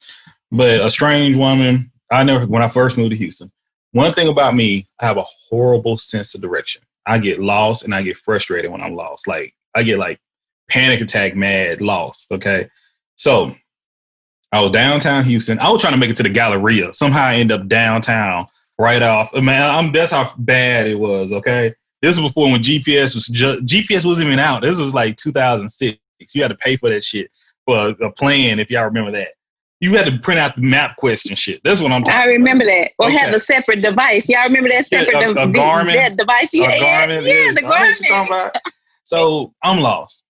But a strange woman, when I first moved to Houston, one thing about me, I have a horrible sense of direction. I get lost and I get frustrated when I'm lost. Like I get like panic attack, mad, lost. Okay. So I was downtown Houston. I was trying to make it to the Galleria. Somehow I end up downtown right off. Man, that's how bad it was. Okay. This was before when GPS wasn't even out. This was like 2006. You had to pay for that shit for a plan, if y'all remember that. You had to print out the map question shit. That's what I'm talking about. I remember that. Or have a separate device. Y'all remember that separate a Garmin, device you had? Yeah, the Garmin. So I'm lost.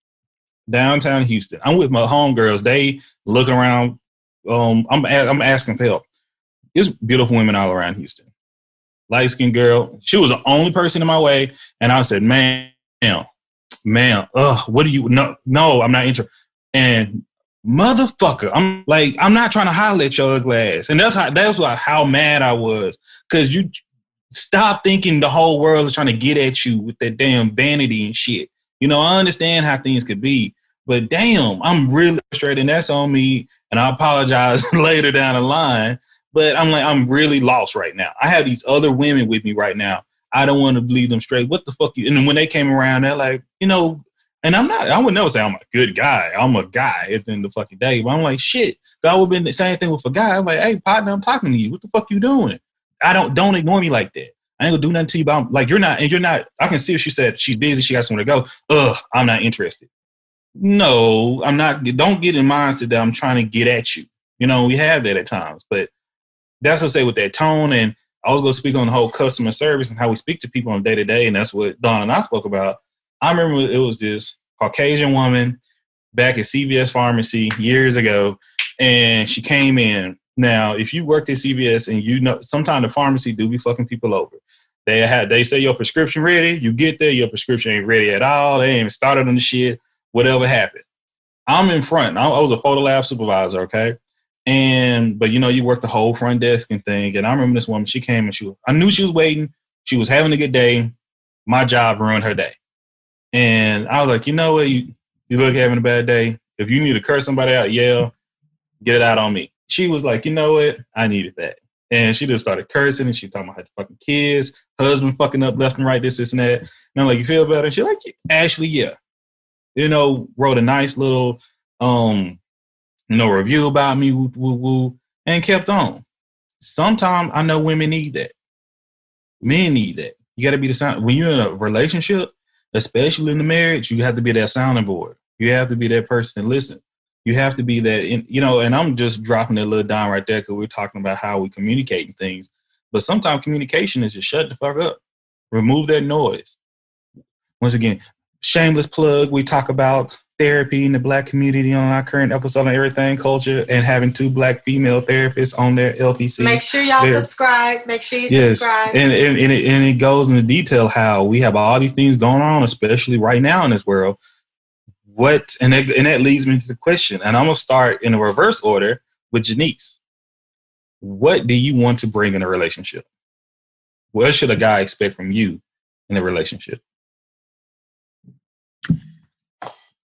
Downtown Houston. I'm with my homegirls. They looking around. I'm asking for help. There's beautiful women all around Houston. Light-skinned girl. She was the only person in my way. And I said, ma'am, what do you, no, I'm not interested. And motherfucker, I'm not trying to holler at your ugly ass. And that's how mad I was. Because you stop thinking the whole world is trying to get at you with that damn vanity and shit. I understand how things could be. But damn, I'm really frustrated. And that's on me. And I apologize later down the line. But I'm really lost right now. I have these other women with me right now. I don't want to lead them straight. What the fuck you? And then when they came around, they're like, and I would never say I'm a good guy. I'm a guy at the end of the fucking day. But I'm like, shit. I would have been the same thing with a guy. I'm like, hey, partner, I'm talking to you. What the fuck you doing? Don't ignore me like that. I ain't gonna do nothing to you about, like, you're not, I can see if she said she's busy, she got somewhere to go. I'm not interested. No, I'm not. Don't get in mindset that I'm trying to get at you. You know, we have that at times, but that's what I say with that tone. And I was going to speak on the whole customer service and how we speak to people on day to day. And that's what Dawn and I spoke about. I remember it was this Caucasian woman back at CVS Pharmacy years ago, and she came in. Now, if you worked at CVS and you know, sometimes the pharmacy do be fucking people over. They say your prescription ready. You get there, your prescription ain't ready at all. They ain't even started on the shit. Whatever happened. I'm in front. I was a photo lab supervisor, okay? But you know, you work the whole front desk and thing. And I remember this woman, she came and I knew she was waiting. She was having a good day. My job ruined her day. And I was like, you know what? You look having a bad day. If you need to curse somebody out, yell, get it out on me. She was like, you know what? I needed that. And she just started cursing and she talking about her fucking kids, husband fucking up left and right, this and that. And I'm like, you feel better? And she's like, actually, yeah. You know, wrote a nice little, review about me, woo, woo, woo, and kept on. Sometimes I know women need that. Men need that. You got to be the sound. When you're in a relationship, especially in the marriage, you have to be that sounding board. You have to be that person and listen. You have to be that, and I'm just dropping that little dime right there because we're talking about how we communicate and things. But sometimes communication is just shut the fuck up. Remove that noise. Once again, shameless plug, we talk about therapy in the Black community on our current episode on Everythang Culture and having 2 Black female therapists on their LPC. Make sure y'all subscribe. Make sure you subscribe. And it goes into detail how we have all these things going on, especially right now in this world. And that leads me to the question, and I'm going to start in a reverse order with Jenice. What do you want to bring in a relationship? What should a guy expect from you in a relationship?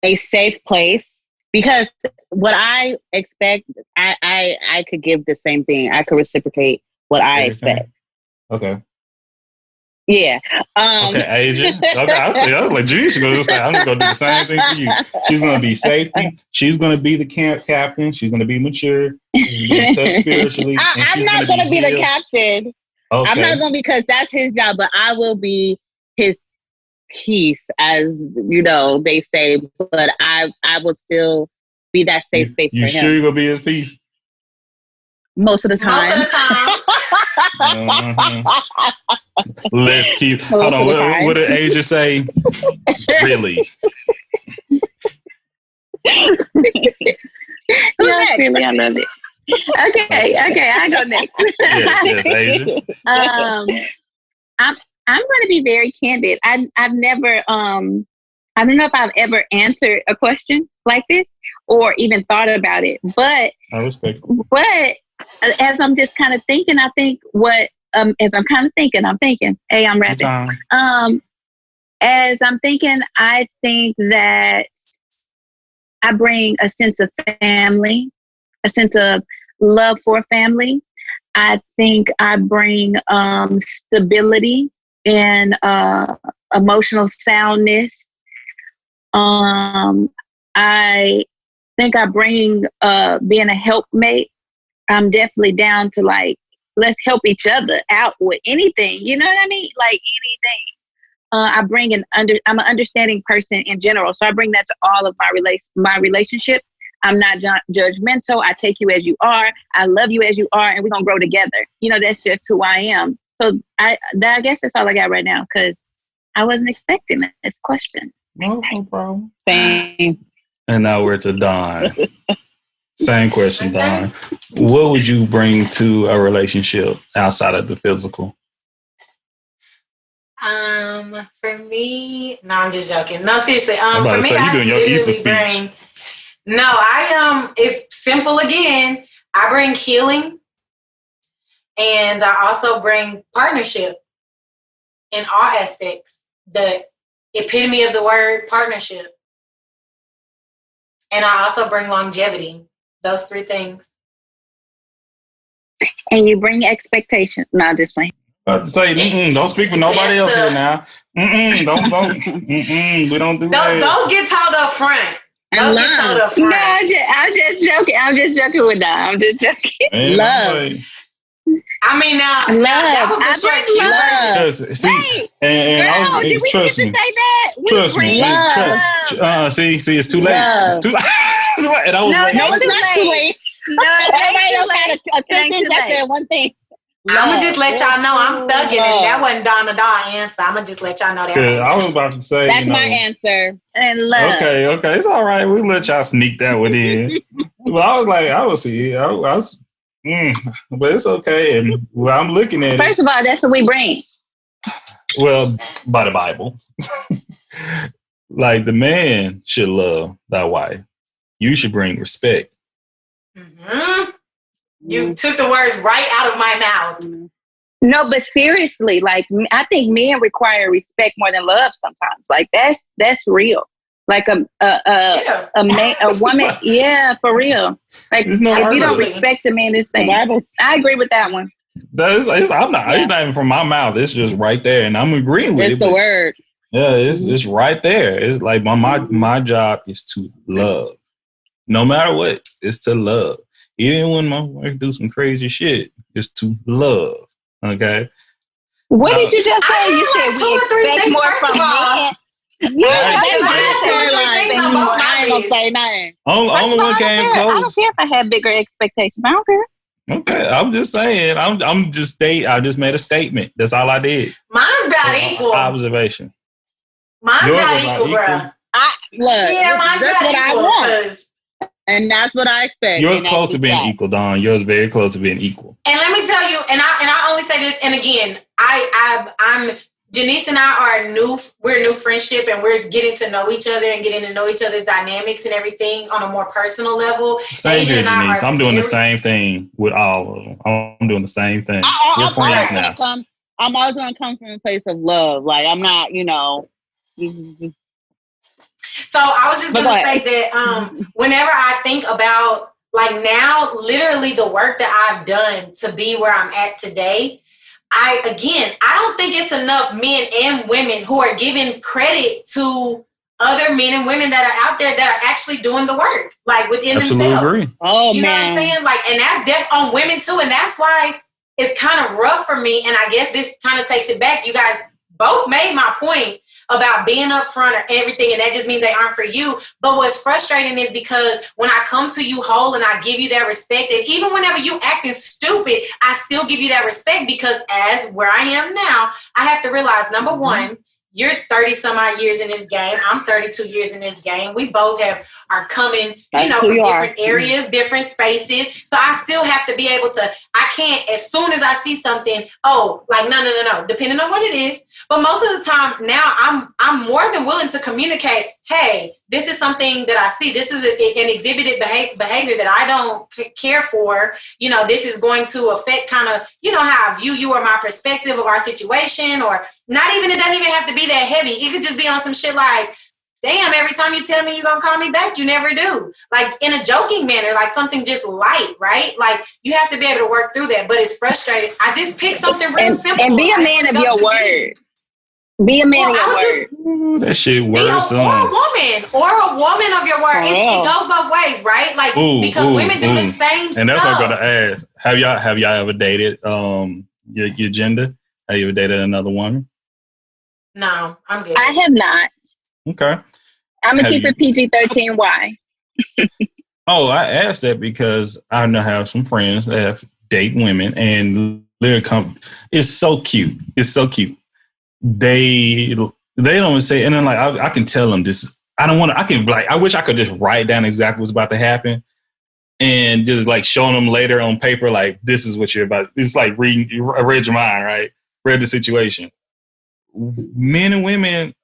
A safe place, because what I expect, I could give the same thing. I could reciprocate what I expect. Okay. Yeah. Okay, Asia. Okay, I was like, geez, she's gonna say, I'm gonna do the same thing for you. She's gonna be safety. She's gonna be the camp captain. She's gonna be mature. She's gonna touch spiritually. I'm not gonna be the captain. Okay. I'm not gonna, because that's his job, but I will be his peace, as you know they say. But I will still be that safe space for him. You sure you're gonna be his peace? Most of the time. Let's keep. Hold on. What did Asia say? Really? Yes, really, I love it. Okay, I go next. yes, Asia. I'm going to be very candid. I've never, I don't know if I've ever answered a question like this or even thought about it. But I respect. But as I'm just kind of thinking, I think as I'm kind of thinking, hey, I'm rapping. As I'm thinking, I think that I bring a sense of family, a sense of love for family. I think I bring stability and emotional soundness. I think I bring being a helpmate. I'm definitely down to, like, let's help each other out with anything. You know what I mean? Like anything. I bring I'm an understanding person in general. So I bring that to all of my relationships. I'm not judgmental. I take you as you are. I love you as you are, and we're going to grow together. You know, that's just who I am. So I guess that's all I got right now, because I wasn't expecting this question. No problem. Same. And now we're to Dawn. Same question, Dawn. What would you bring to a relationship outside of the physical? For me, no, I'm just joking. No, seriously. I'm about for to me, say, you doing your Easter speech. speech. No, it's simple again. I bring healing, and I also bring partnership in all aspects. The epitome of the word partnership. And I also bring longevity. Those 3 things. And you bring expectations. No, I'm just playing. Say, don't speak for nobody else here now. Don't. We don't do that. Those get told up front. No, I'm just joking. I'm just joking with that. I'm just joking. Love. I mean, that was the short key version. See, and girl, did we get to say that? Trust me. See, it's too late. It's too late. And I was it's not too late. No, everybody else had a sentence that said one thing. I'm going to just let y'all know I'm thugging, and that wasn't Donna Daw answer. I'm going to just let y'all know that. I was about to say, that's my answer. And love. Okay, it's all right. We'll let y'all sneak that one in. But I was like, I was see, I was, but it's okay. And I'm looking at First of all, that's what we bring. Well, by the Bible, like the man should love thy wife. You should bring respect. Mm-hmm. You took the words right out of my mouth. No, but seriously, like I think men require respect more than love sometimes. Like that's real. Like a man, a woman, yeah, for real. Like if you don't respect a man, this thing. I agree with that one. It's not even from my mouth. It's just right there, and I'm agreeing with it. It's the word. Yeah, it's right there. It's like my job is to love, no matter what. It's to love. Even when my wife do some crazy shit, it's to love. Okay. What did you just say? You said we expect more from men. Yeah, I ain't gonna say nothing. Only one came close. I don't care if I had bigger expectations. I don't care. Okay, I'm just saying. I just made a statement. That's all I did. Mine's about equal. Observation. Mine's about equal, bro. Mine's about equal. And that's what I expect. Yours close to being equal, Dawn. Yours very close to being equal. And let me tell you, and I only say this, and again, I'm Jenice and I we're a new friendship, and we're getting to know each other and getting to know each other's dynamics and everything on a more personal level. Same here, Jenice. I'm doing the same thing with all of them. I'm doing the same thing. We're friends now. I'm always going to come from a place of love. Like, I'm not, So I was just going to say that whenever I think about, like now, literally the work that I've done to be where I'm at today, I don't think it's enough men and women who are giving credit to other men and women that are out there that are actually doing the work, like within themselves. Agree. Oh, you know what I'm saying? Like, and that's depth on women too. And that's why it's kind of rough for me. And I guess this kind of takes it back. You guys both made my point about being upfront and everything, and that just means they aren't for you. But what's frustrating is because when I come to you whole and I give you that respect, and even whenever you acting stupid, I still give you that respect because as where I am now, I have to realize, number one, you're 30 some odd years in this game. I'm 32 years in this game. We both are coming, from different areas, different spaces. So I still have to be able to, I can't, as soon as I see something, no, depending on what it is. But most of the time now I'm more than willing to communicate, hey, this is something that I see. This is an exhibited behavior that I don't care for. This is going to affect kind of, how I view you or my perspective of our situation, or not even, it doesn't even have to be that heavy. It could just be on some shit like, damn, every time you tell me you're going to call me back, you never do. Like in a joking manner, like something just light, right? Like you have to be able to work through that, but it's frustrating. I just picked something real simple. And be a man of your word. Be a man of your word. That shit works. Or a woman of your word. It goes both ways, right? Like because women do the same stuff. And that's what I'm gonna ask. Have y'all ever dated your gender? Have you ever dated another woman? No, I'm good. I have not. Okay. I'm gonna keep it PG-13. Why? Oh, I asked that because I have some friends that have date women and literally it's so cute. It's so cute. They don't say, and then like I can tell them this. I wish I could just write down exactly what's about to happen, and just like showing them later on paper, like this is what you're about. It's like read your mind, right? Read the situation. Men and women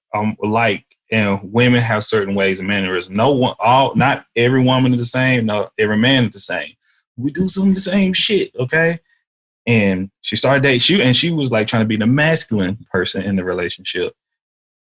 alike, and women have certain ways and mannerisms. Not every woman is the same. No, every man is the same. We do some of the same shit, okay? And she started dating, and she was like trying to be the masculine person in the relationship.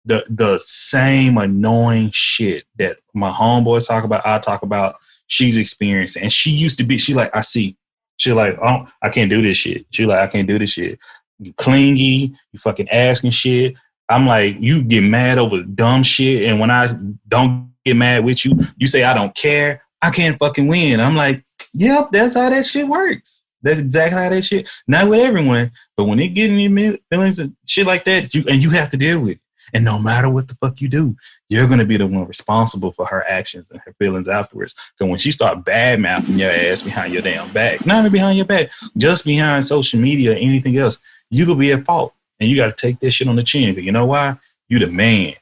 The same annoying shit that my homeboys talk about, I talk about, she's experiencing. And she used to be, I see. She's like, oh, I can't do this shit. She's like, I can't do this shit. You clingy, you fucking asking shit. I'm like, you get mad over dumb shit. And when I don't get mad with you, you say I don't care. I can't fucking win. I'm like, yep, that's how that shit works. That's exactly how that shit. Not with everyone, but when it get in your feelings and shit like that, you have to deal with it. And no matter what the fuck you do, you're going to be the one responsible for her actions and her feelings afterwards. So when she start bad mouthing your ass behind your damn back, not even behind your back, just behind social media or anything else, you could be at fault. And you got to take that shit on the chin. Because you know why? You the man.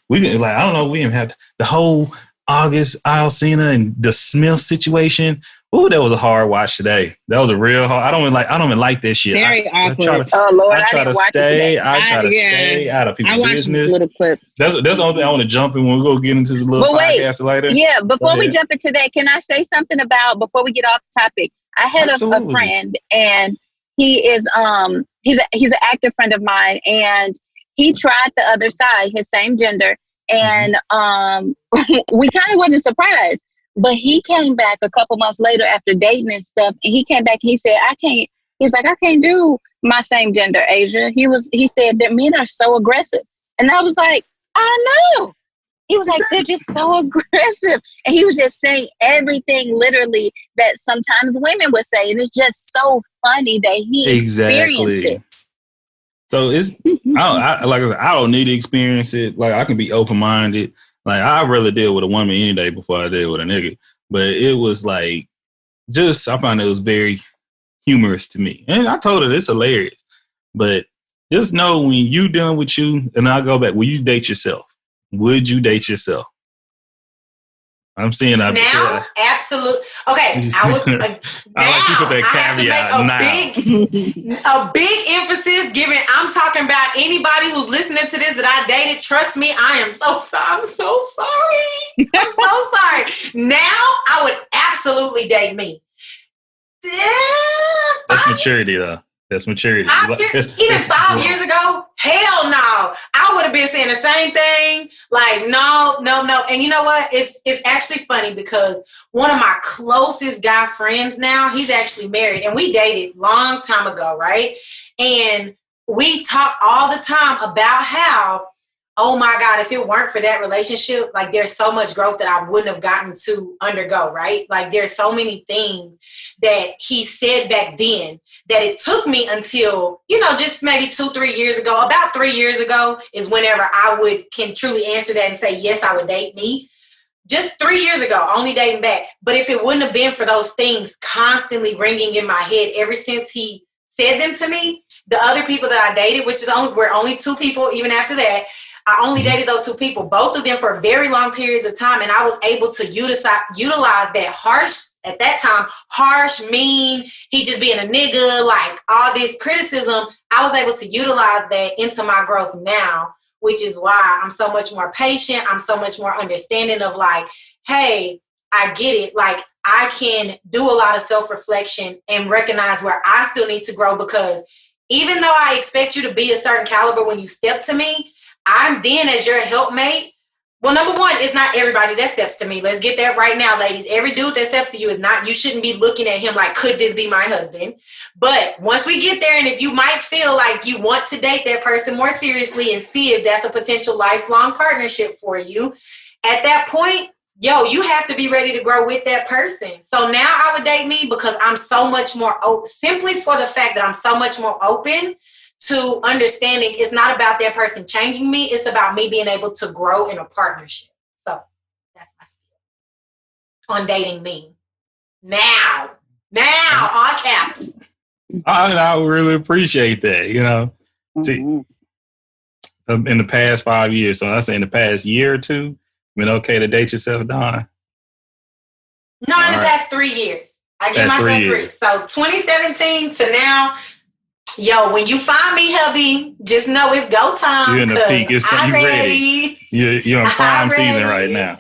We can, like, I don't know, we didn't have the whole August Alsina and the Smith situation. Ooh, that was a hard watch today. That was a real hard. I don't even like that shit. Very awkward. I try to stay out of people's business. Little clips. That's the only thing I want to jump in when we go get into this little podcast later. Yeah, before we jump into that, can I say something before we get off the topic? I had a friend, and he is he's an active friend of mine, and he tried the other side, his same gender, and we kind of wasn't surprised. But he came back a couple months later after dating and stuff, and he came back and he said, I can't do my same gender, Asia. He said that men are so aggressive. And I was like, I know. He was like, they're just so aggressive. And he was just saying everything literally that sometimes women would say. And it's just so funny that he experienced it. So it's, I don't need to experience it. Like, I can be open-minded. Like, I'd rather deal with a woman any day before I deal with a nigga. But it was like, I found it was very humorous to me. And I told her it's hilarious. But just know when you done with you, and I'll go back, will you date yourself? Would you date yourself? I'm seeing that now. Absolutely. Okay, I would. I like you put that caveat a big emphasis. Given I'm talking about anybody who's listening to this that I dated. Trust me, I'm so sorry. I'm so sorry. Now I would absolutely date me. That's maturity, though. That's maturity. Even 5 years ago, hell no. I would have been saying the same thing. Like, no. And you know what? It's actually funny because one of my closest guy friends now, he's actually married. And we dated long time ago, right? And we talk all the time about how, oh my God, if it weren't for that relationship, like there's so much growth that I wouldn't have gotten to undergo, right? Like there's so many things that he said back then that it took me until, just maybe 2-3 years ago, about 3 years ago is whenever I can truly answer that and say, yes, I would date me. Just 3 years ago, only dating back. But if it wouldn't have been for those things constantly ringing in my head ever since he said them to me, the other people that I dated, which is we're only 2 people even after that, I only dated those 2 people, both of them for very long periods of time. And I was able to utilize that harsh, mean, he just being a nigga, like all this criticism. I was able to utilize that into my growth now, which is why I'm so much more patient. I'm so much more understanding of like, hey, I get it. Like I can do a lot of self-reflection and recognize where I still need to grow, because even though I expect you to be a certain caliber when you step to me, I'm then as your helpmate. Well, number one, it's not everybody that steps to me. Let's get that right now, ladies. Every dude that steps to you you shouldn't be looking at him like, could this be my husband? But once we get there, and if you might feel like you want to date that person more seriously and see if that's a potential lifelong partnership for you, at that point, you have to be ready to grow with that person. So now I would date me because I'm so much more open, simply for the fact that I'm so much more open to understanding it's not about that person changing me. It's about me being able to grow in a partnership. So that's my skill on dating me. Now, all caps. I really appreciate that, See, in the past 5 years, so I say in the past year or two, been okay to date yourself, Don? No, in the past 3 years. I give myself 3. So 2017 to now, when you find me, hubby, just know it's go time. You're in the peak. It's time. You ready. You're in prime season right now.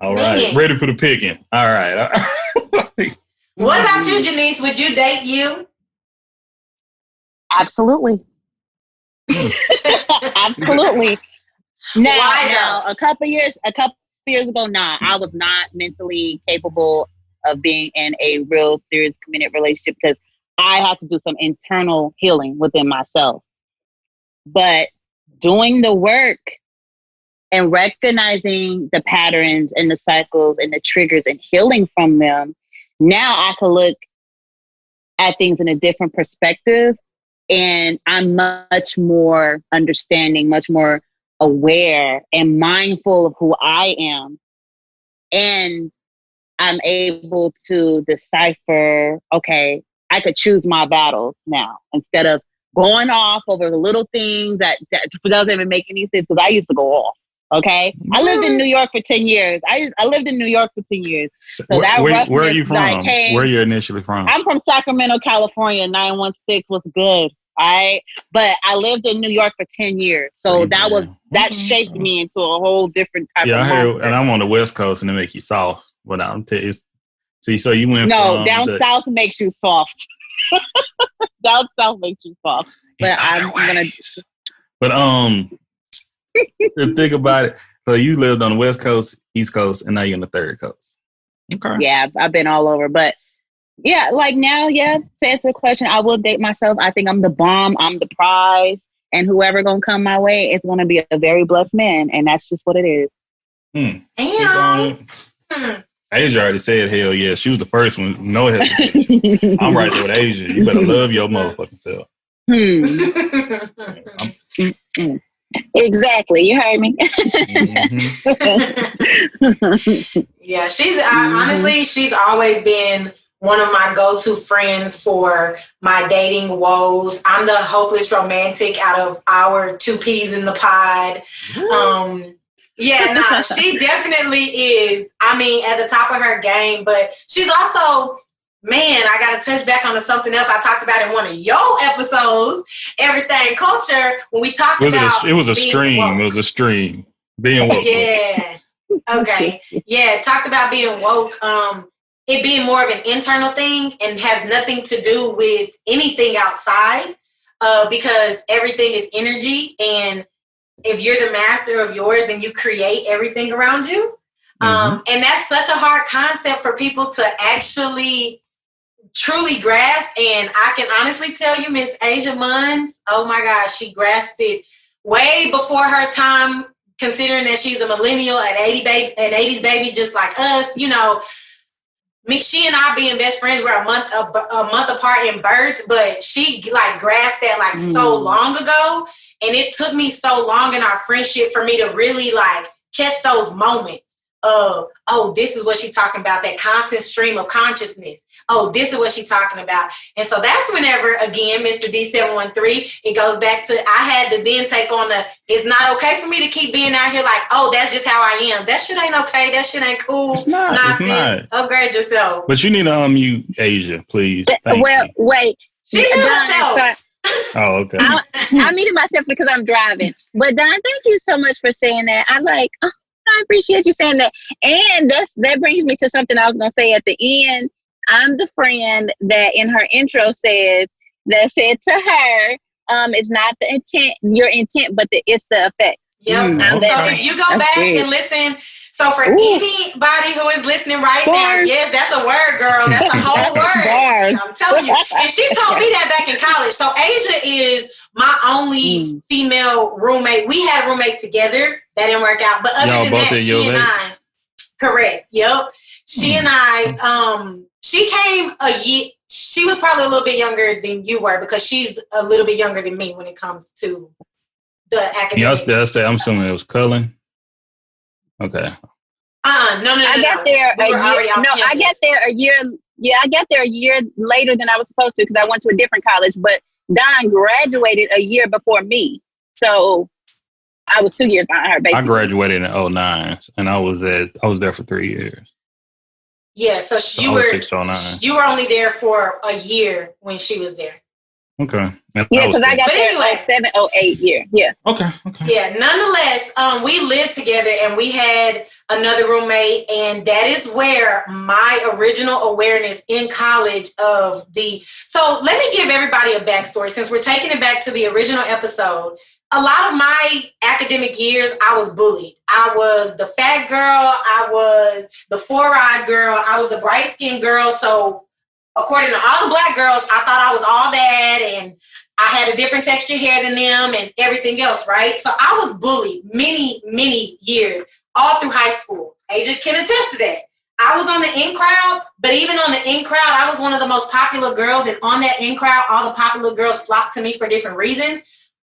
All right. Ready for the picking. All right. What about you, Jenice? Would you date you? Absolutely. Absolutely. Now, a couple years ago, I was not mentally capable of being in a real serious committed relationship because I had to do some internal healing within myself. But doing the work and recognizing the patterns and the cycles and the triggers and healing from them, now I can look at things in a different perspective. And I'm much more understanding, much more aware and mindful of who I am. And I'm able to decipher, okay, I could choose my battles now instead of going off over the little things that doesn't even make any sense, because I used to go off. Okay, I lived in New York for 10 years. I lived in New York for 10 years. So where are you from? Where are you initially from? I'm from Sacramento, California. 916 was good. But I lived in New York for 10 years. So that shaped me into a whole different type of I heard, monster. and I'm on the West Coast, and it makes you soft. But so you went from down south makes you soft. Down south makes you soft. But I'm gonna. But the thing about it, so you lived on the West Coast, East Coast, and now you're on the third coast. Okay. Yeah, I've been all over, but yeah, like now, to answer the question, I will date myself. I think I'm the bomb. I'm the prize, and whoever gonna come my way is gonna be a very blessed man, and that's just what it is. Damn. Asia already said, hell yeah. She was the first one. No hesitation. I'm right there with Asia. You better love your motherfucking self. Exactly. You heard me. Yeah, honestly, she's always been one of my go-to friends for my dating woes. I'm the hopeless romantic out of our two peas in the pod. She definitely is. I mean, at the top of her game, but she's also, man, I got to touch back on something else I talked about in one of your episodes, Everything Culture, when we talked about it was a stream. Woke. It was a stream. Being woke. Yeah. Okay. Yeah, talked about being woke. It being more of an internal thing and has nothing to do with anything outside, because everything is energy, and if you're the master of yours, then you create everything around you. And that's such a hard concept for people to actually truly grasp. And I can honestly tell you, Miss Ajia Munns, oh my gosh, she grasped it way before her time, considering that she's a millennial, an 80s baby, just like us. You know, she and I being best friends, we're a month apart in birth, but she like grasped that so long ago. And it took me so long in our friendship for me to really like catch those moments of, oh, this is what she's talking about, that constant stream of consciousness. Oh, this is what she's talking about. And so that's whenever, again, Mr. D713, it goes back to, I had to then take on it's not okay for me to keep being out here like, oh, that's just how I am. That shit ain't okay. That shit ain't cool. It's not. It's not. Upgrade yourself. But you need to unmute Asia, please. Wait. She knew herself. Oh, okay. I muted myself because I'm driving. But Don, thank you so much for saying that. I appreciate you saying that. And that brings me to something I was going to say at the end. I'm the friend that in her intro said to her, it's not the intent, your intent, but it's the effect. Yep. So if you go back and listen, so for anybody who is listening right now, yes, that's a word, girl. That's a whole word. I'm telling you. And she told me that back in college. So Asia is my only female roommate. We had a roommate together. That didn't work out. But other than that, she and I, correct. Yep. She and I, she came a year, she was probably a little bit younger than you were, because she's a little bit younger than me when it comes to the academic. I'm assuming it was Cullen. Okay. No. I got there I got there a year. Yeah, I got there a year later than I was supposed to, because I went to a different college. But Don graduated a year before me, so I was 2 years behind her. Basically, I graduated in 2009, and I was there for 3 years. Yeah, so you were only there for a year when she was there. Okay. Yeah, because I got there like 7 or 8 years. Yeah. Okay. Yeah, nonetheless, we lived together and we had another roommate, and that is where my original awareness in college of so let me give everybody a backstory, since we're taking it back to the original episode. A lot of my academic years, I was bullied. I was the fat girl. I was the four-eyed girl. I was the bright-skinned girl. So according to all the black girls, I thought I was all that, and I had a different texture hair than them and everything else, right? So I was bullied many, many years, all through high school. Asia can attest to that. I was on the in crowd, but even on the in crowd, I was one of the most popular girls. And on that in crowd, all the popular girls flocked to me for different reasons.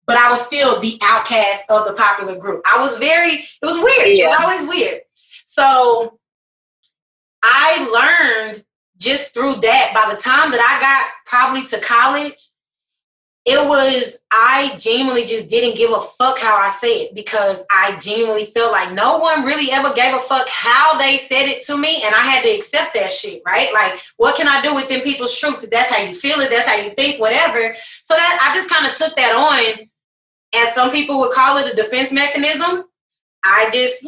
But I was still the outcast of the popular group. It was weird. Yeah. It was always weird. So I learned just through that. By the time that I got probably to college, I genuinely just didn't give a fuck how I said it, because I genuinely feel like no one really ever gave a fuck how they said it to me, and I had to accept that shit, right? Like, what can I do with them people's truth? That's how you feel it, that's how you think, whatever. So that I just kind of took that on, as some people would call it, a defense mechanism. I just,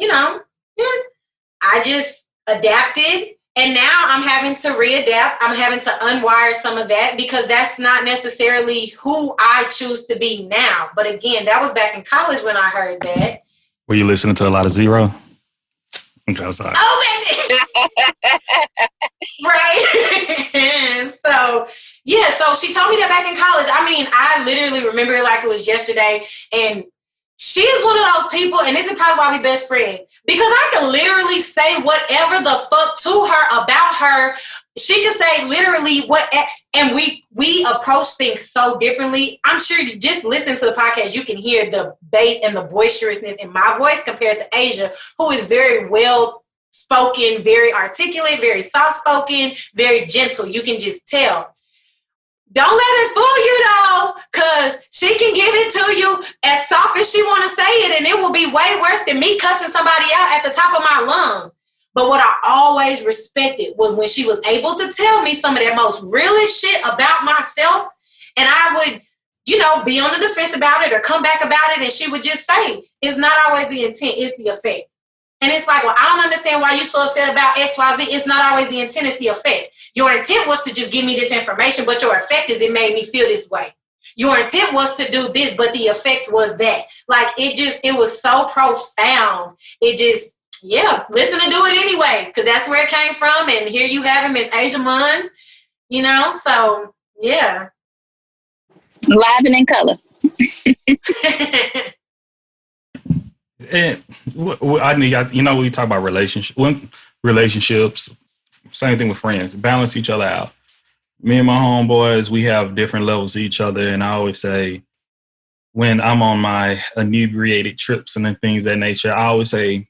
I just adapted. And now I'm having to readapt. I'm having to unwire some of that, because that's not necessarily who I choose to be now. But again, that was back in college when I heard that. Were you listening to a lot of Zero? Okay, I'm sorry. Oh, man. Right. So she told me that back in college. I mean, I literally remember it like it was yesterday. And she is one of those people, and this is probably why we best friends, because I can literally say whatever the fuck to her about her. She can say literally what, and we approach things so differently. I'm sure you just listening to the podcast, you can hear the bass and the boisterousness in my voice compared to Asia, who is very well spoken, very articulate, very soft spoken, very gentle. You can just tell. Don't let it fool you, though, because she can give it to you as soft as she want to say it, and it will be way worse than me cussing somebody out at the top of my lungs. But what I always respected was when she was able to tell me some of that most realest shit about myself, and I would, be on the defense about it or come back about it, and she would just say, it's not always the intent, it's the effect. And it's like, well, I don't understand why you're so upset about X, Y, Z. It's not always the intent, it's the effect. Your intent was to just give me this information, but your effect is it made me feel this way. Your intent was to do this, but the effect was that. Like, it was so profound. Listen and do it anyway, because that's where it came from. And here you have it, Miss Ajia Munns, so, yeah. Live and in color. And we talk about relationships, same thing with friends, balance each other out. Me and my homeboys, we have different levels of each other. And I always say, when I'm on my inebriated trips and things of that nature, I always say,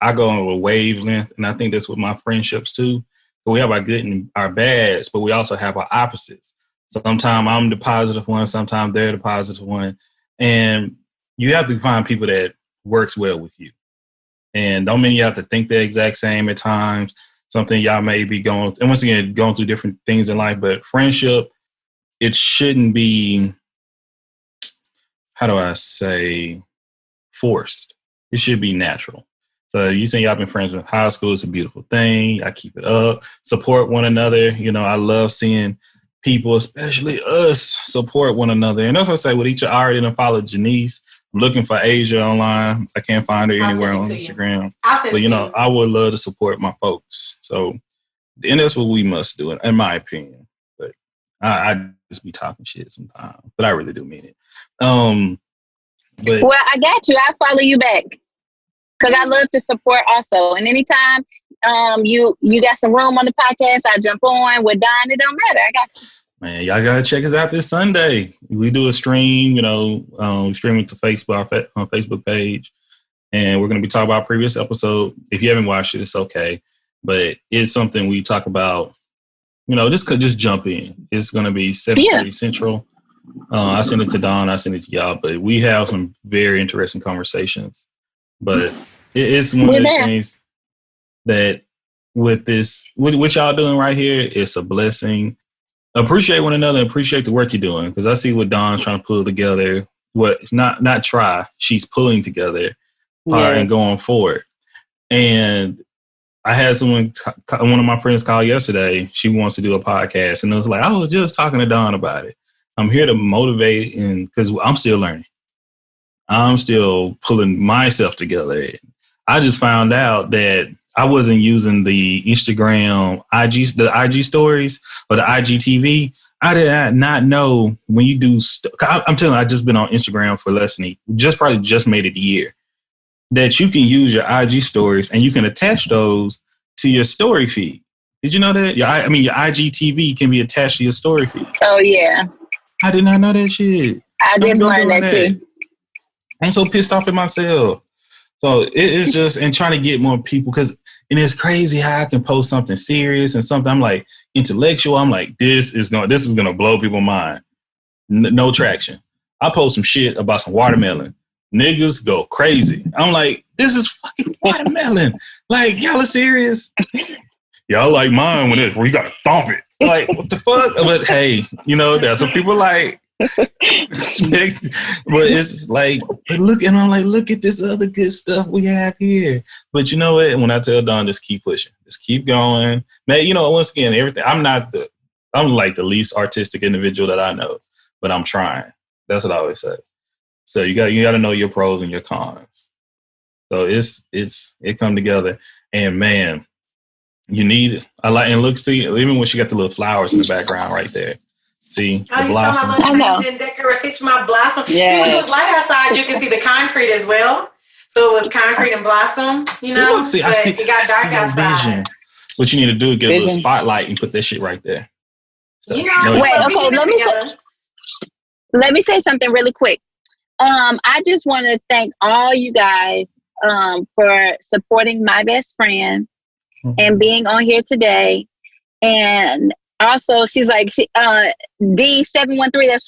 I go on a wavelength. And I think that's with my friendships too. So we have our good and our bads, but we also have our opposites. Sometimes I'm the positive one, sometimes they're the positive one. And you have to find people that works well with you. And don't mean you have to think the exact same at times. Something y'all may be going through different things in life, but friendship, it shouldn't be, how do I say, forced. It should be natural. So you say y'all been friends in high school, it's a beautiful thing. I keep it up, support one another. I love seeing people, especially us, support one another. And that's what I say with each. I already done followed Jenice. I'm looking for Asia online. I can't find her anywhere on Instagram. But I would love to support my folks. So, and that's what we must do, in my opinion. But I just be talking shit sometimes, but I really do mean it. Well, I got you. I follow you back because I love to support also. And anytime you got some room on the podcast, I jump on with Don. It don't matter. I got you. Man, y'all gotta check us out this Sunday. We do a stream, streaming to Facebook, on Facebook page, and we're gonna be talking about a previous episode. If you haven't watched it, it's okay, but it's something we talk about. Just jump in. It's gonna be 7:30 Central. I send it to Don. I send it to y'all, but we have some very interesting conversations. But it's one of those things that with what y'all doing right here, it's a blessing. Appreciate one another, appreciate the work you're doing, because I see what Dawn's trying to pull together. She's pulling together and going forward. And I had one of my friends call yesterday. She wants to do a podcast, and it was like, I was just talking to Dawn about it. I'm here to motivate, and because I'm still learning. I'm still pulling myself together. I just found out that I wasn't using the Instagram, the IG stories or the IGTV. I did not know when you do. I'm telling you, I just been on Instagram for less than just made it a year. That you can use your IG stories and you can attach those to your story feed. Did you know that? Your IGTV can be attached to your story feed. Oh, yeah. I did not know that shit. I just learned that too. I'm so pissed off at myself. So it is just, and trying to get more people, and it's crazy how I can post something serious and something I'm like intellectual. I'm like, this is gonna blow people's mind. No traction. I post some shit about some watermelon. Niggas go crazy. I'm like, this is fucking watermelon. Like, y'all are serious? Y'all like mine when we gotta thump it. Like, what the fuck? But hey, that's what people like. But it's like, look at this other good stuff we have here. But you know what? When I tell Dawn, just keep pushing, just keep going, man. Once again, everything. I'm like the least artistic individual that I know, but I'm trying. That's what I always say. So you got to know your pros and your cons. So it come together, and man, you need it. I like, and look, see, even when she got the little flowers in the background right there. See the blossom. I saw my little decoration, my blossom. Yeah. See, when it was light outside, you can see the concrete as well. So it was concrete and blossom, it got dark outside. Vision. What you need to do is get a little spotlight and put that shit right there. So, let me say something really quick. I just want to thank all you guys for supporting my best friend and being on here today. And also, she's like, D713, that's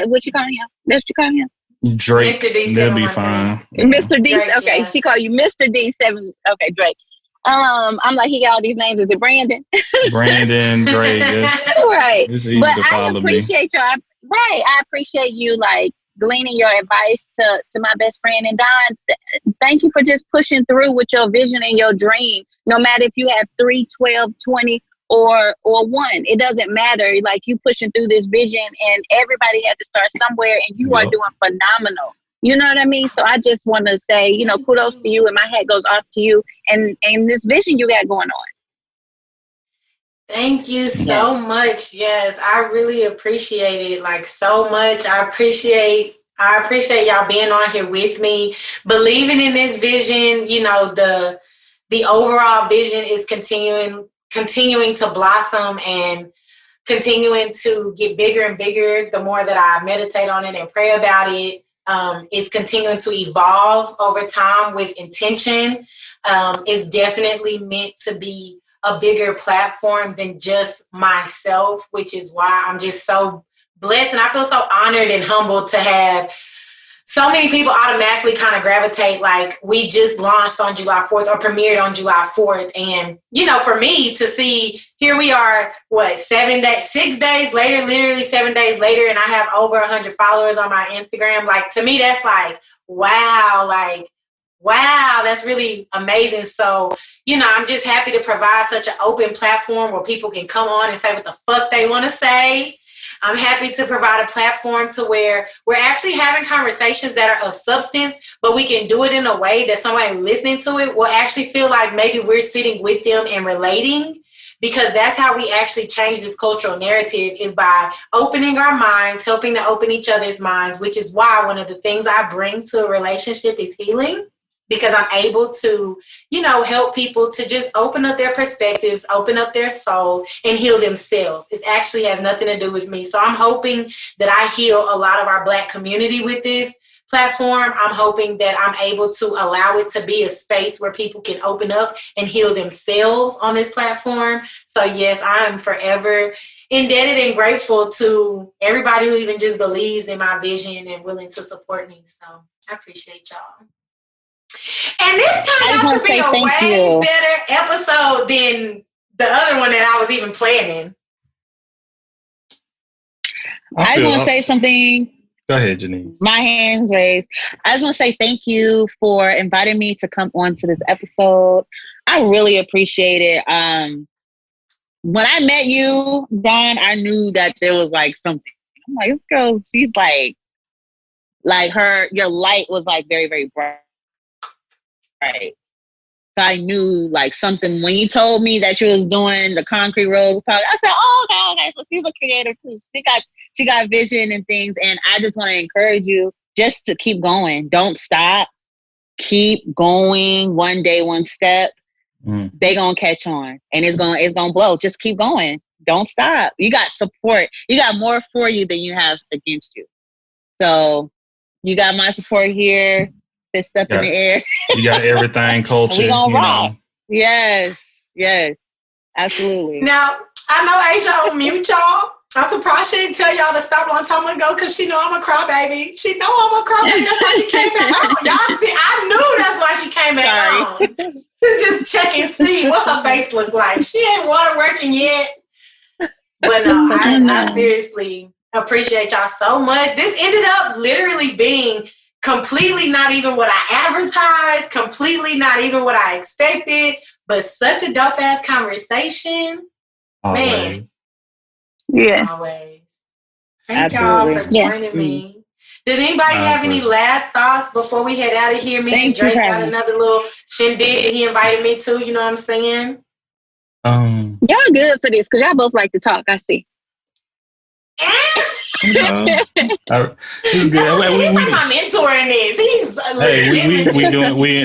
what you call him? That's what you call him? Drake. Mr. D713. That'll be fine. Mr. D, Drake, okay, she called you Mr. D7, okay, Drake. I'm like, he got all these names. Is it Brandon? Brandon, Drake. Right. But I appreciate y'all. Right. I appreciate you, like, gleaning your advice to my best friend. And Don, thank you for just pushing through with your vision and your dream. No matter if you have 3, 12, 20, or 1, it doesn't matter. Like, you pushing through this vision, and everybody had to start somewhere, and you are doing phenomenal. You know what I mean? So I just want to say, kudos to you, and my hat goes off to you and this vision you got going on. Thank you so much. Yes, I really appreciate it, like, so much. I appreciate y'all being on here with me, believing in this vision. The overall vision is continuing to blossom and continuing to get bigger and bigger the more that I meditate on it and pray about it. It's continuing to evolve over time with intention. It's definitely meant to be a bigger platform than just myself, which is why I'm just so blessed. And I feel so honored and humbled to have so many people automatically kind of gravitate, like, we just launched on July 4th or premiered on July 4th. And, for me to see, here we are, 6 days later, literally 7 days later, and I have over 100 followers on my Instagram. Like, to me, that's like, wow, that's really amazing. So, I'm just happy to provide such an open platform where people can come on and say what the fuck they want to say. I'm happy to provide a platform to where we're actually having conversations that are of substance, but we can do it in a way that somebody listening to it will actually feel like maybe we're sitting with them and relating, because that's how we actually change this cultural narrative, is by opening our minds, helping to open each other's minds, which is why one of the things I bring to a relationship is healing. Because I'm able to, help people to just open up their perspectives, open up their souls, and heal themselves. It actually has nothing to do with me. So I'm hoping that I heal a lot of our Black community with this platform. I'm hoping that I'm able to allow it to be a space where people can open up and heal themselves on this platform. So yes, I am forever indebted and grateful to everybody who even just believes in my vision and willing to support me. So I appreciate y'all. And this turned out to be a way better episode than the other one that I was even planning. I just want to say something. Go ahead, Jenice. My hand's raised. I just want to say thank you for inviting me to come on to this episode. I really appreciate it. When I met you, Dawn, I knew that there was like something. I'm like, this girl, she's like your light was like very, very bright. Right. So I knew like something when you told me that you was doing the concrete rolls. I said, oh, okay. So she's a creator too. She got vision and things. And I just want to encourage you just to keep going. Don't stop. Keep going. One day, one step. they gonna catch on, and it's gonna blow. Just keep going. Don't stop. You got support. You got more for you than you have against you. So you got my support here. Fist up in the air. You got Everythang culture. We gonna rock. Yes, absolutely. Now I know Asia on mute, y'all. I'm surprised she didn't tell y'all to stop a long time ago because she know I'm a crybaby. She know I'm a crybaby. That's why she came back on. Y'all see, I knew that's why she came back on. Just check and see what her face look like. She ain't water working yet. But no, I seriously appreciate y'all so much. This ended up literally being completely not even what I advertised, completely not even what I expected, but such a dope ass conversation. Always. Man. Yeah. Always. Thank y'all for joining me. Does anybody have any last thoughts before we head out of here? Me and Drake got another little shindig he invited me to, you know what I'm saying? Y'all good for this because y'all both like to talk, I see. It's good. He's like my mentor in this.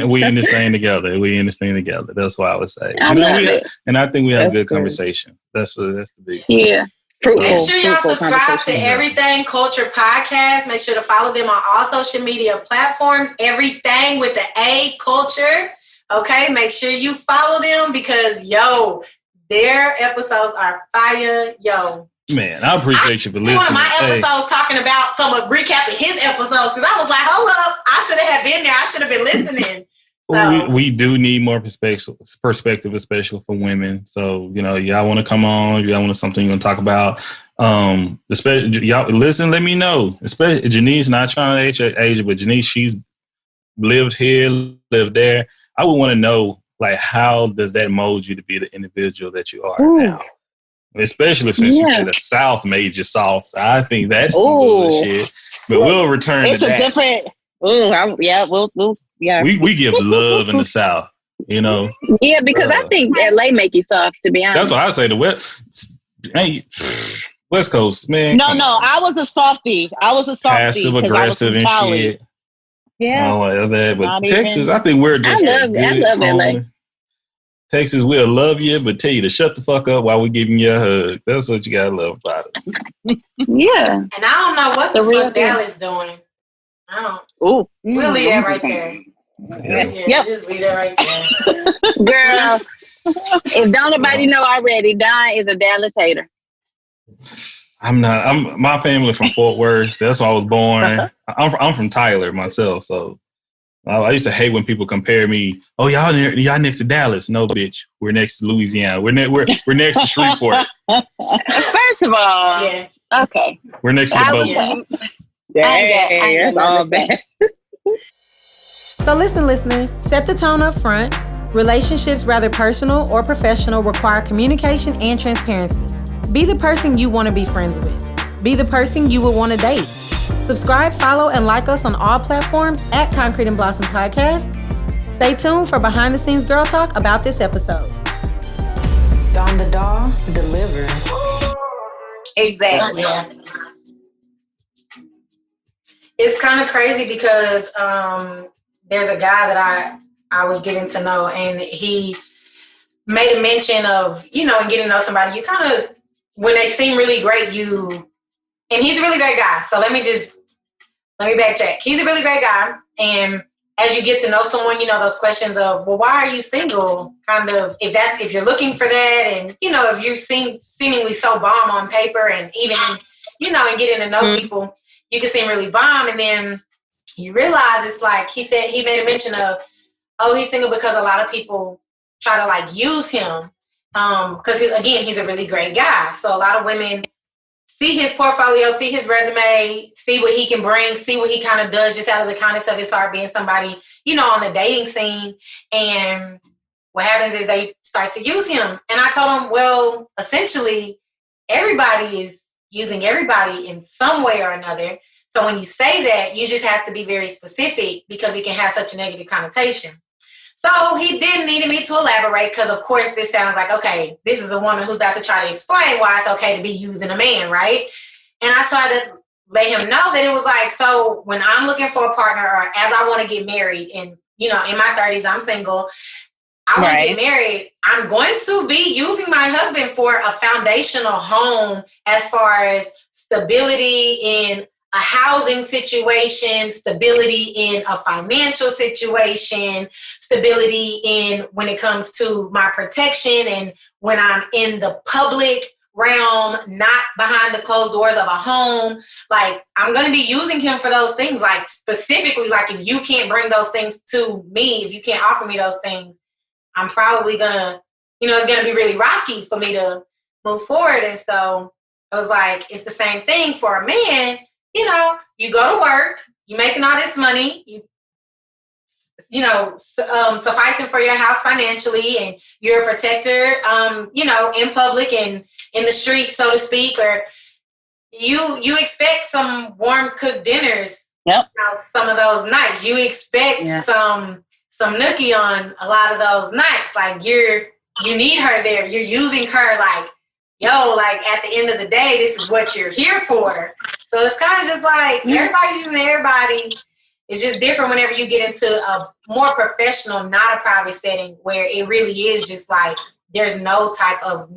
We in this thing together. We in this thing together. That's what I would say. And I think we have a good conversation. That's the big thing. Yeah. Make sure y'all subscribe to Everythang Culture Podcast. Make sure to follow them on all social media platforms. Everythang with the A Culture. Okay, make sure you follow them because their episodes are fire. Man, I appreciate you for listening. One of my episodes talking about recapping his episodes because I was like, hold up, I should have been there. I should have been listening. So. We do need more perspective, especially for women. So, y'all want to come on, y'all want something you want to talk about. Y'all listen, let me know. Especially Jenice, not trying to age, but Jenice, she's lived here, lived there. I would want to know, like, how does that mold you to be the individual that you are now? Especially since you said the South made you soft. I think that's some bullshit. But we'll return to that. It's a different. We give love in the South, Yeah, because I think LA make you soft, to be honest. That's what I say. The West Coast, man. No, I was a softie. Passive aggressive and shit. Yeah. All that. But Texas, I think we're just I love LA. Texas, we'll love you, but tell you to shut the fuck up while we're giving you a hug. That's what you gotta love about us. Yeah. And I don't know what the fuck Dallas doing. I don't. We'll leave that right there. Just leave that right there. Girl, if don't nobody know already, Don is a Dallas hater. I'm not. My family from Fort Worth. That's where I was born. I'm from Tyler myself, so I used to hate when people compare me. Oh, y'all next to Dallas? No, bitch. We're next to Louisiana. We're next to Shreveport. First of all, okay. We're next to the boats. That's all bad. So listen, listeners, set the tone up front. Relationships, rather personal or professional, require communication and transparency. Be the person you want to be friends with. Be the person you would want to date. Subscribe, follow, and like us on all platforms at Concrete and Blossom Podcast. Stay tuned for behind-the-scenes girl talk about this episode. Dawn the Doll delivers. Exactly. It's kind of crazy because there's a guy that I was getting to know, and he made a mention of, and getting to know somebody, you kind of, when they seem really great, and he's a really great guy. So let me backtrack. He's a really great guy. And as you get to know someone, those questions of, well, why are you single? Kind of, if you're looking for that, and, if you seem seemingly so bomb on paper, and even, and getting to know people, you can seem really bomb. And then you realize it's like, he made a mention of, he's single because a lot of people try to like use him. Because he's a really great guy. So a lot of women see his portfolio, see his resume, see what he can bring, see what he kind of does just out of the kindness of his heart, being somebody, on the dating scene. And what happens is they start to use him. And I told him, well, essentially, everybody is using everybody in some way or another. So when you say that, you just have to be very specific because it can have such a negative connotation. So he then needed me to elaborate because, of course, this sounds like, okay, this is a woman who's about to try to explain why it's okay to be using a man, right? And I tried to let him know that it was like, so when I'm looking for a partner or as I want to get married and, in my 30s, I'm single, I want to get married. I'm going to be using my husband for a foundational home as far as stability in a housing situation, stability in a financial situation, stability in when it comes to my protection and when I'm in the public realm, not behind the closed doors of a home. Like, I'm going to be using him for those things. Like, specifically, like, if you can't bring those things to me, if you can't offer me those things, I'm probably going to, it's going to be really rocky for me to move forward. And so I was like, it's the same thing for a man. You go to work, you making all this money, sufficing for your house financially, and you're a protector, in public and in the street, so to speak, or you expect some warm cooked dinners. Yep. Some of those nights, you expect some nookie on a lot of those nights. Like, you need her there. You're using her like, like at the end of the day, this is what you're here for. So it's kind of just like everybody's using everybody. It's just different whenever you get into a more professional, not a private setting, where it really is just like there's no type of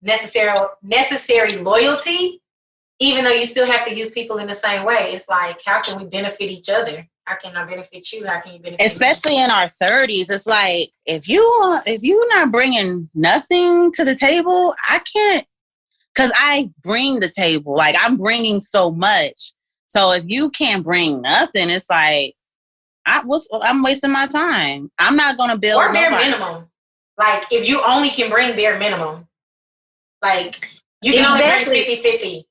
necessary loyalty, even though you still have to use people in the same way. It's like, how can we benefit each other? How can I benefit you? How can you benefit Especially me? in our 30s, it's like, if you're not bringing nothing to the table, I can't, because I bring the table. Like, I'm bringing so much. So if you can't bring nothing, it's like, I'm wasting my time. I'm not going to build or bare nobody. minimum. Like, if you only can bring bare minimum, like, you can only bring 50-50.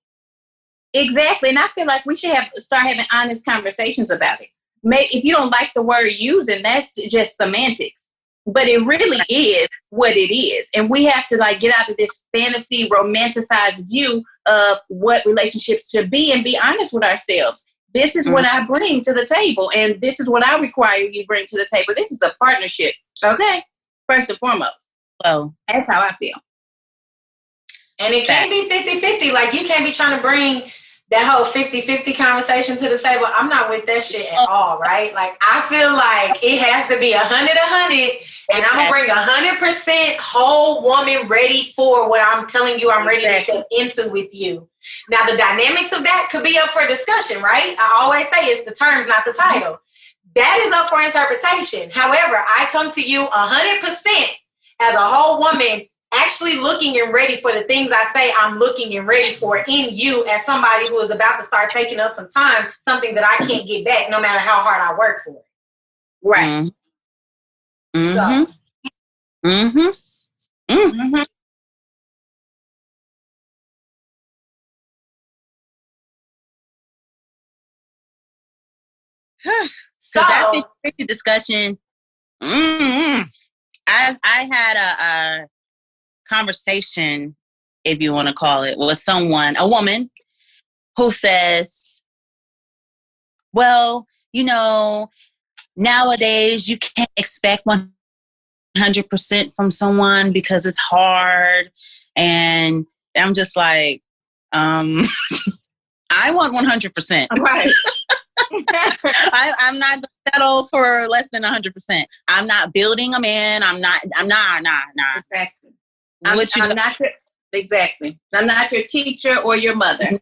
Exactly. And I feel like we should start having honest conversations about it. Maybe if you don't like the word using, that's just semantics. But it really is what it is. And we have to get out of this fantasy, romanticized view of what relationships should be and be honest with ourselves. This is what I bring to the table, and this is what I require you bring to the table. This is a partnership. Okay? First and foremost. Well, that's how I feel. And it can't be 50-50. Like, you can't be trying to bring that whole 50-50 conversation to the table. I'm not with that shit at all, right? Like, I feel like it has to be 100-100, and I'm going to bring 100% whole woman ready for what I'm telling you I'm ready to step into with you. Now, the dynamics of that could be up for discussion, right? I always say it's the terms, not the title. That is up for interpretation. However, I come to you 100% as a whole woman, actually looking and ready for the things I say I'm looking and ready for in you as somebody who is about to start taking up some time, something that I can't get back no matter how hard I work for it. Right. So. So that 50-50 discussion, I had a conversation, if you want to call it, with someone, a woman, who says, well, nowadays you can't expect 100% from someone because it's hard. And I'm just like, I want 100%. Right. I'm not going to settle for less than 100%. I'm not building a man. I'm not. Exactly. Exactly. I'm not your teacher or your mother.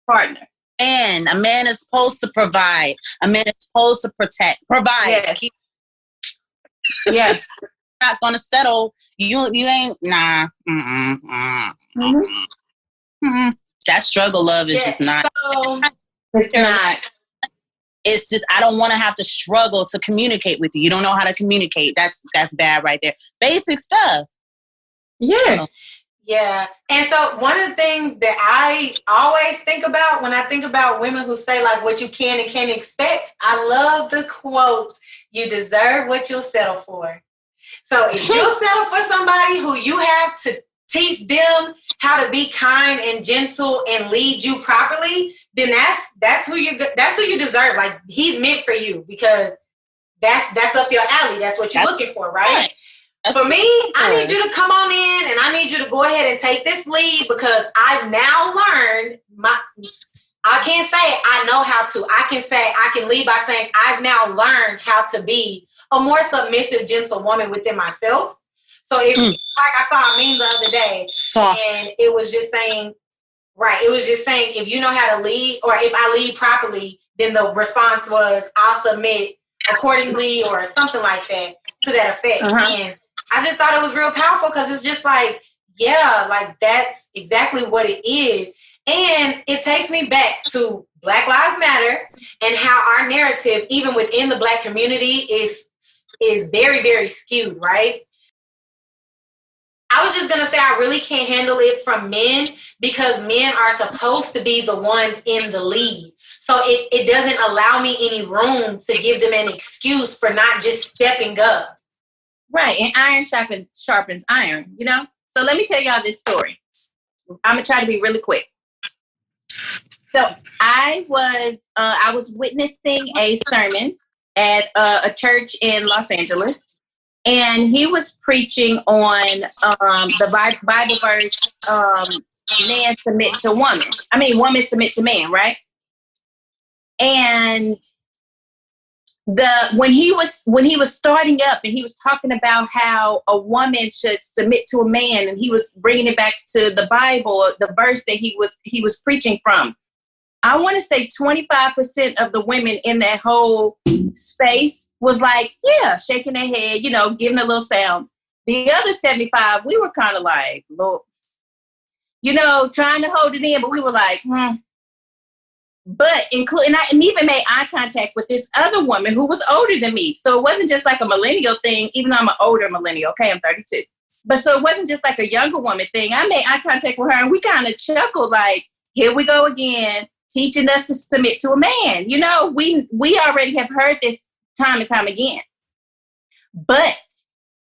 Partner. And a man is supposed to provide. A man is supposed to provide. Yes. Yes. Not going to settle. You ain't. Nah. That struggle love is just not. So, it's not. It's just, I don't want to have to struggle to communicate with you. You don't know how to communicate. That's bad right there. Basic stuff. Yes. Yeah. And so one of the things that I always think about when I think about women who say like what you can and can't expect, I love the quote, you deserve what you'll settle for. So if you'll settle for somebody who you have to teach them how to be kind and gentle and lead you properly, then that's who you deserve. Like, he's meant for you because that's up your alley. That's what you're looking for, right? For me, I need you to come on in and I need you to go ahead and take this lead because I've now learned I can't say I know how to. I can say I can lead by saying I've now learned how to be a more submissive, gentle woman within myself. So if like I saw a meme the other day, soft, and it was just saying, right, it was just saying, if you know how to lead, or if I lead properly, then the response was, I'll submit accordingly, or something like that, to that effect. And I just thought it was real powerful, because it's just like, yeah, like that's exactly what it is. And it takes me back to Black Lives Matter and how our narrative, even within the Black community, is very, very skewed, right? I was just going to say I really can't handle it from men, because men are supposed to be the ones in the lead. So it doesn't allow me any room to give them an excuse for not just stepping up. Right. And iron sharpens iron, you know? So let me tell y'all this story. I'm going to try to be really quick. So I was witnessing a sermon at a church in Los Angeles. And he was preaching on the Bible verse, man submit to woman. I mean, woman submit to man, right? And when he was starting up, and he was talking about how a woman should submit to a man, and he was bringing it back to the Bible, the verse that he was preaching from. I want to say 25% of the women in that whole space was like, yeah, shaking their head, you know, giving a little sound. The other 75, we were kind of like, Lord, you know, trying to hold it in, but we were like, But and even made eye contact with this other woman who was older than me. So it wasn't just like a millennial thing, even though I'm an older millennial. Okay, I'm 32. But so it wasn't just like a younger woman thing. I made eye contact with her, and we kind of chuckled like, here we go again, teaching us to submit to a man. You know, we already have heard this time and time again. But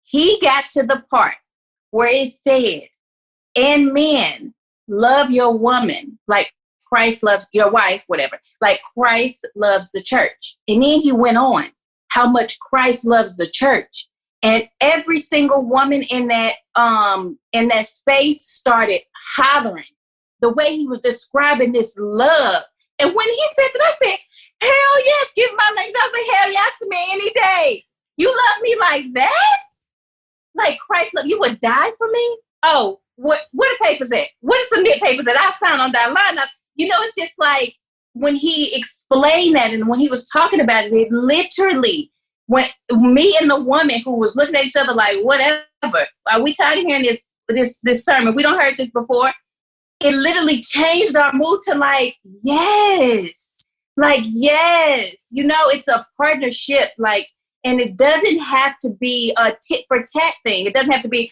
he got to the part where it said, and men, love your woman like Christ loves your wife, whatever, like Christ loves the church. And then he went on how much Christ loves the church. And every single woman in that space started hollering the way he was describing this love. And when he said that, I said, hell yes, excuse my language. I said, hell yes to me any day. You love me like that? Like Christ love, you would die for me? Oh, what the papers at? What is submit papers at? I signed on that line. You know, it's just like when he explained that, and when he was talking about it, it literally, when me and the woman who was looking at each other like, whatever, are we tired of hearing this sermon? We don't heard this before. It literally changed our mood to like, yes, you know, it's a partnership, like, and it doesn't have to be a tit for tat thing. It doesn't have to be,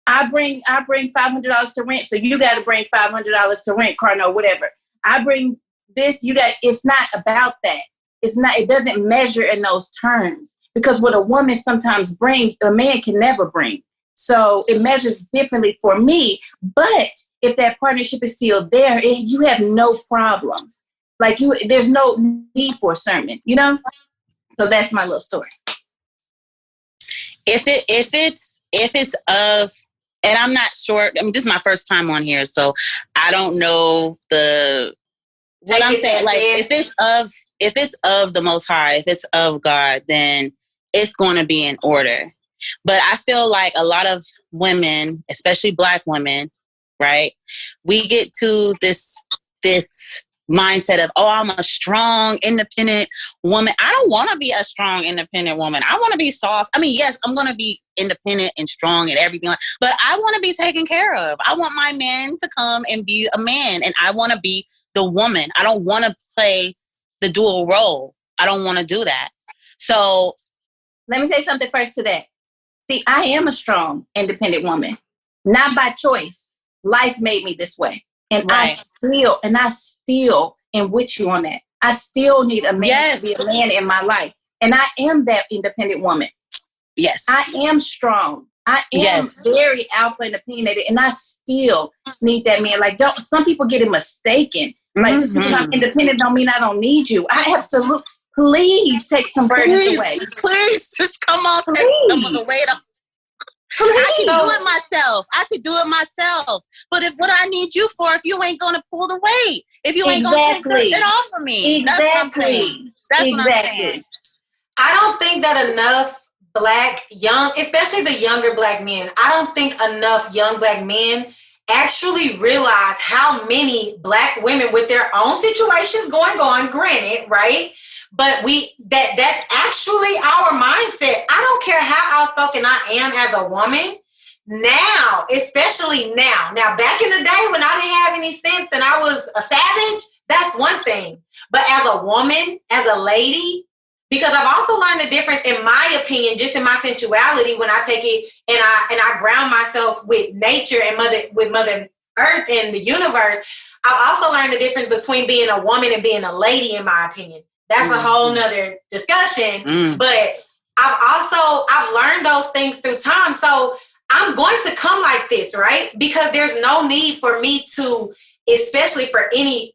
I bring $500 to rent, so you got to bring $500 to rent, Carno, whatever. I bring this, it's not about that. It doesn't measure in those terms, because what a woman sometimes brings, a man can never bring. So it measures differently for me. But if that partnership is still there, you have no problems. Like there's no need for a sermon, you know? So that's my little story. If it's of, and I'm not sure, I mean, this is my first time on here, so I don't know what I'm saying. Like, if it's of the Most High, if it's of God, then it's going to be in order. But I feel like a lot of women, especially Black women, right? We get to this mindset of, oh, I'm a strong, independent woman. I don't want to be a strong, independent woman. I want to be soft. I mean, yes, I'm going to be independent and strong and everything, but I want to be taken care of. I want my man to come and be a man, and I want to be the woman. I don't want to play the dual role. I don't want to do that. So let me say something first to that. See, I am a strong, independent woman, not by choice. Life made me this way. And right. I still am with you on that. I still need a man to be a man in my life. And I am that independent woman. Yes. I am strong. I am very alpha and opinionated, and I still need that man. Like, some people get it mistaken. Like, just because I'm independent don't mean I don't need you. I have to look. Please take some burdens away. Please, just come on, take some of the weight off. I could do it myself. But what I need you for if you ain't going to pull the weight? If you ain't going to take it off of me? Exactly. That's what I'm saying. That's what I'm saying. I don't think that enough especially the younger Black men, I don't think enough young Black men actually realize how many Black women with their own situations going on, granted, right? But that's actually our mindset. I don't care how outspoken I am as a woman. Now, especially now. Now, back in the day when I didn't have any sense and I was a savage, that's one thing. But as a woman, as a lady, because I've also learned the difference, in my opinion, just in my sensuality, when I take it and I ground myself with nature and Mother Earth and the universe, I've also learned the difference between being a woman and being a lady, in my opinion. That's a whole nother discussion. But I've learned those things through time. So I'm going to come like this, right? Because there's no need for me to, especially for any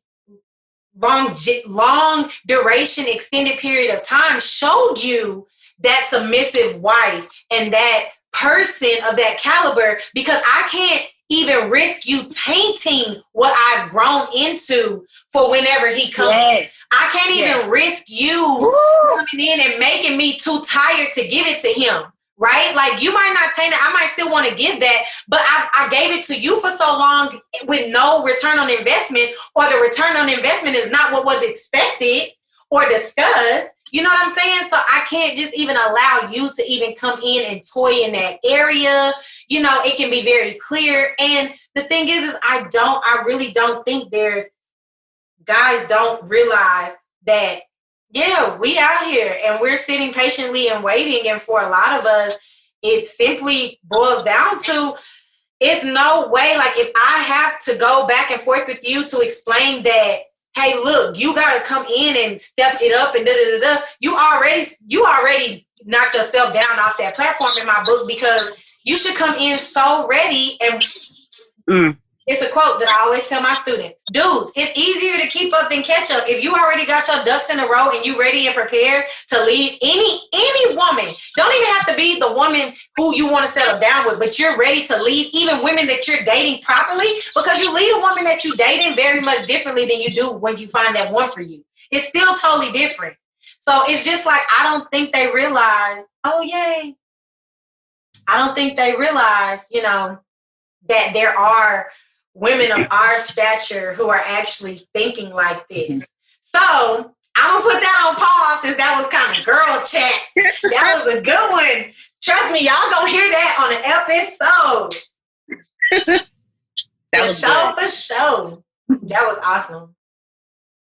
long duration, extended period of time, show you that submissive wife and that person of that caliber, because I can't even risk you tainting what I've grown into for whenever he comes. Yes. I can't even risk you coming in and making me too tired to give it to him. Right? Like, you might not taint it. I might still want to give that, but I gave it to you for so long with no return on investment, or the return on investment is not what was expected or discussed. You know what I'm saying? So I can't just even allow you to even come in and toy in that area. You know, it can be very clear. And the thing is I really don't think guys don't realize that, yeah, we out here and we're sitting patiently and waiting. And for a lot of us, it simply boils down to, it's no way, like, if I have to go back and forth with you to explain that, hey, look, you got to come in and step it up and da-da-da-da, you already knocked yourself down off that platform in my book, because you should come in so ready. And it's a quote that I always tell my students. Dudes, it's easier to keep up than catch up. If you already got your ducks in a row and you ready and prepared to lead any woman, don't even have to be the woman who you want to settle down with, but you're ready to lead even women that you're dating properly, because you lead a woman that you're dating very much differently than you do when you find that one for you. It's still totally different. So it's just like, I don't think they realize, I don't think they realize, you know, that there are women of our stature who are actually thinking like this. So I'm going to put that on pause, since that was kind of girl chat. That was a good one. Trust me, y'all going to hear that on the episode. That was for show. That was awesome.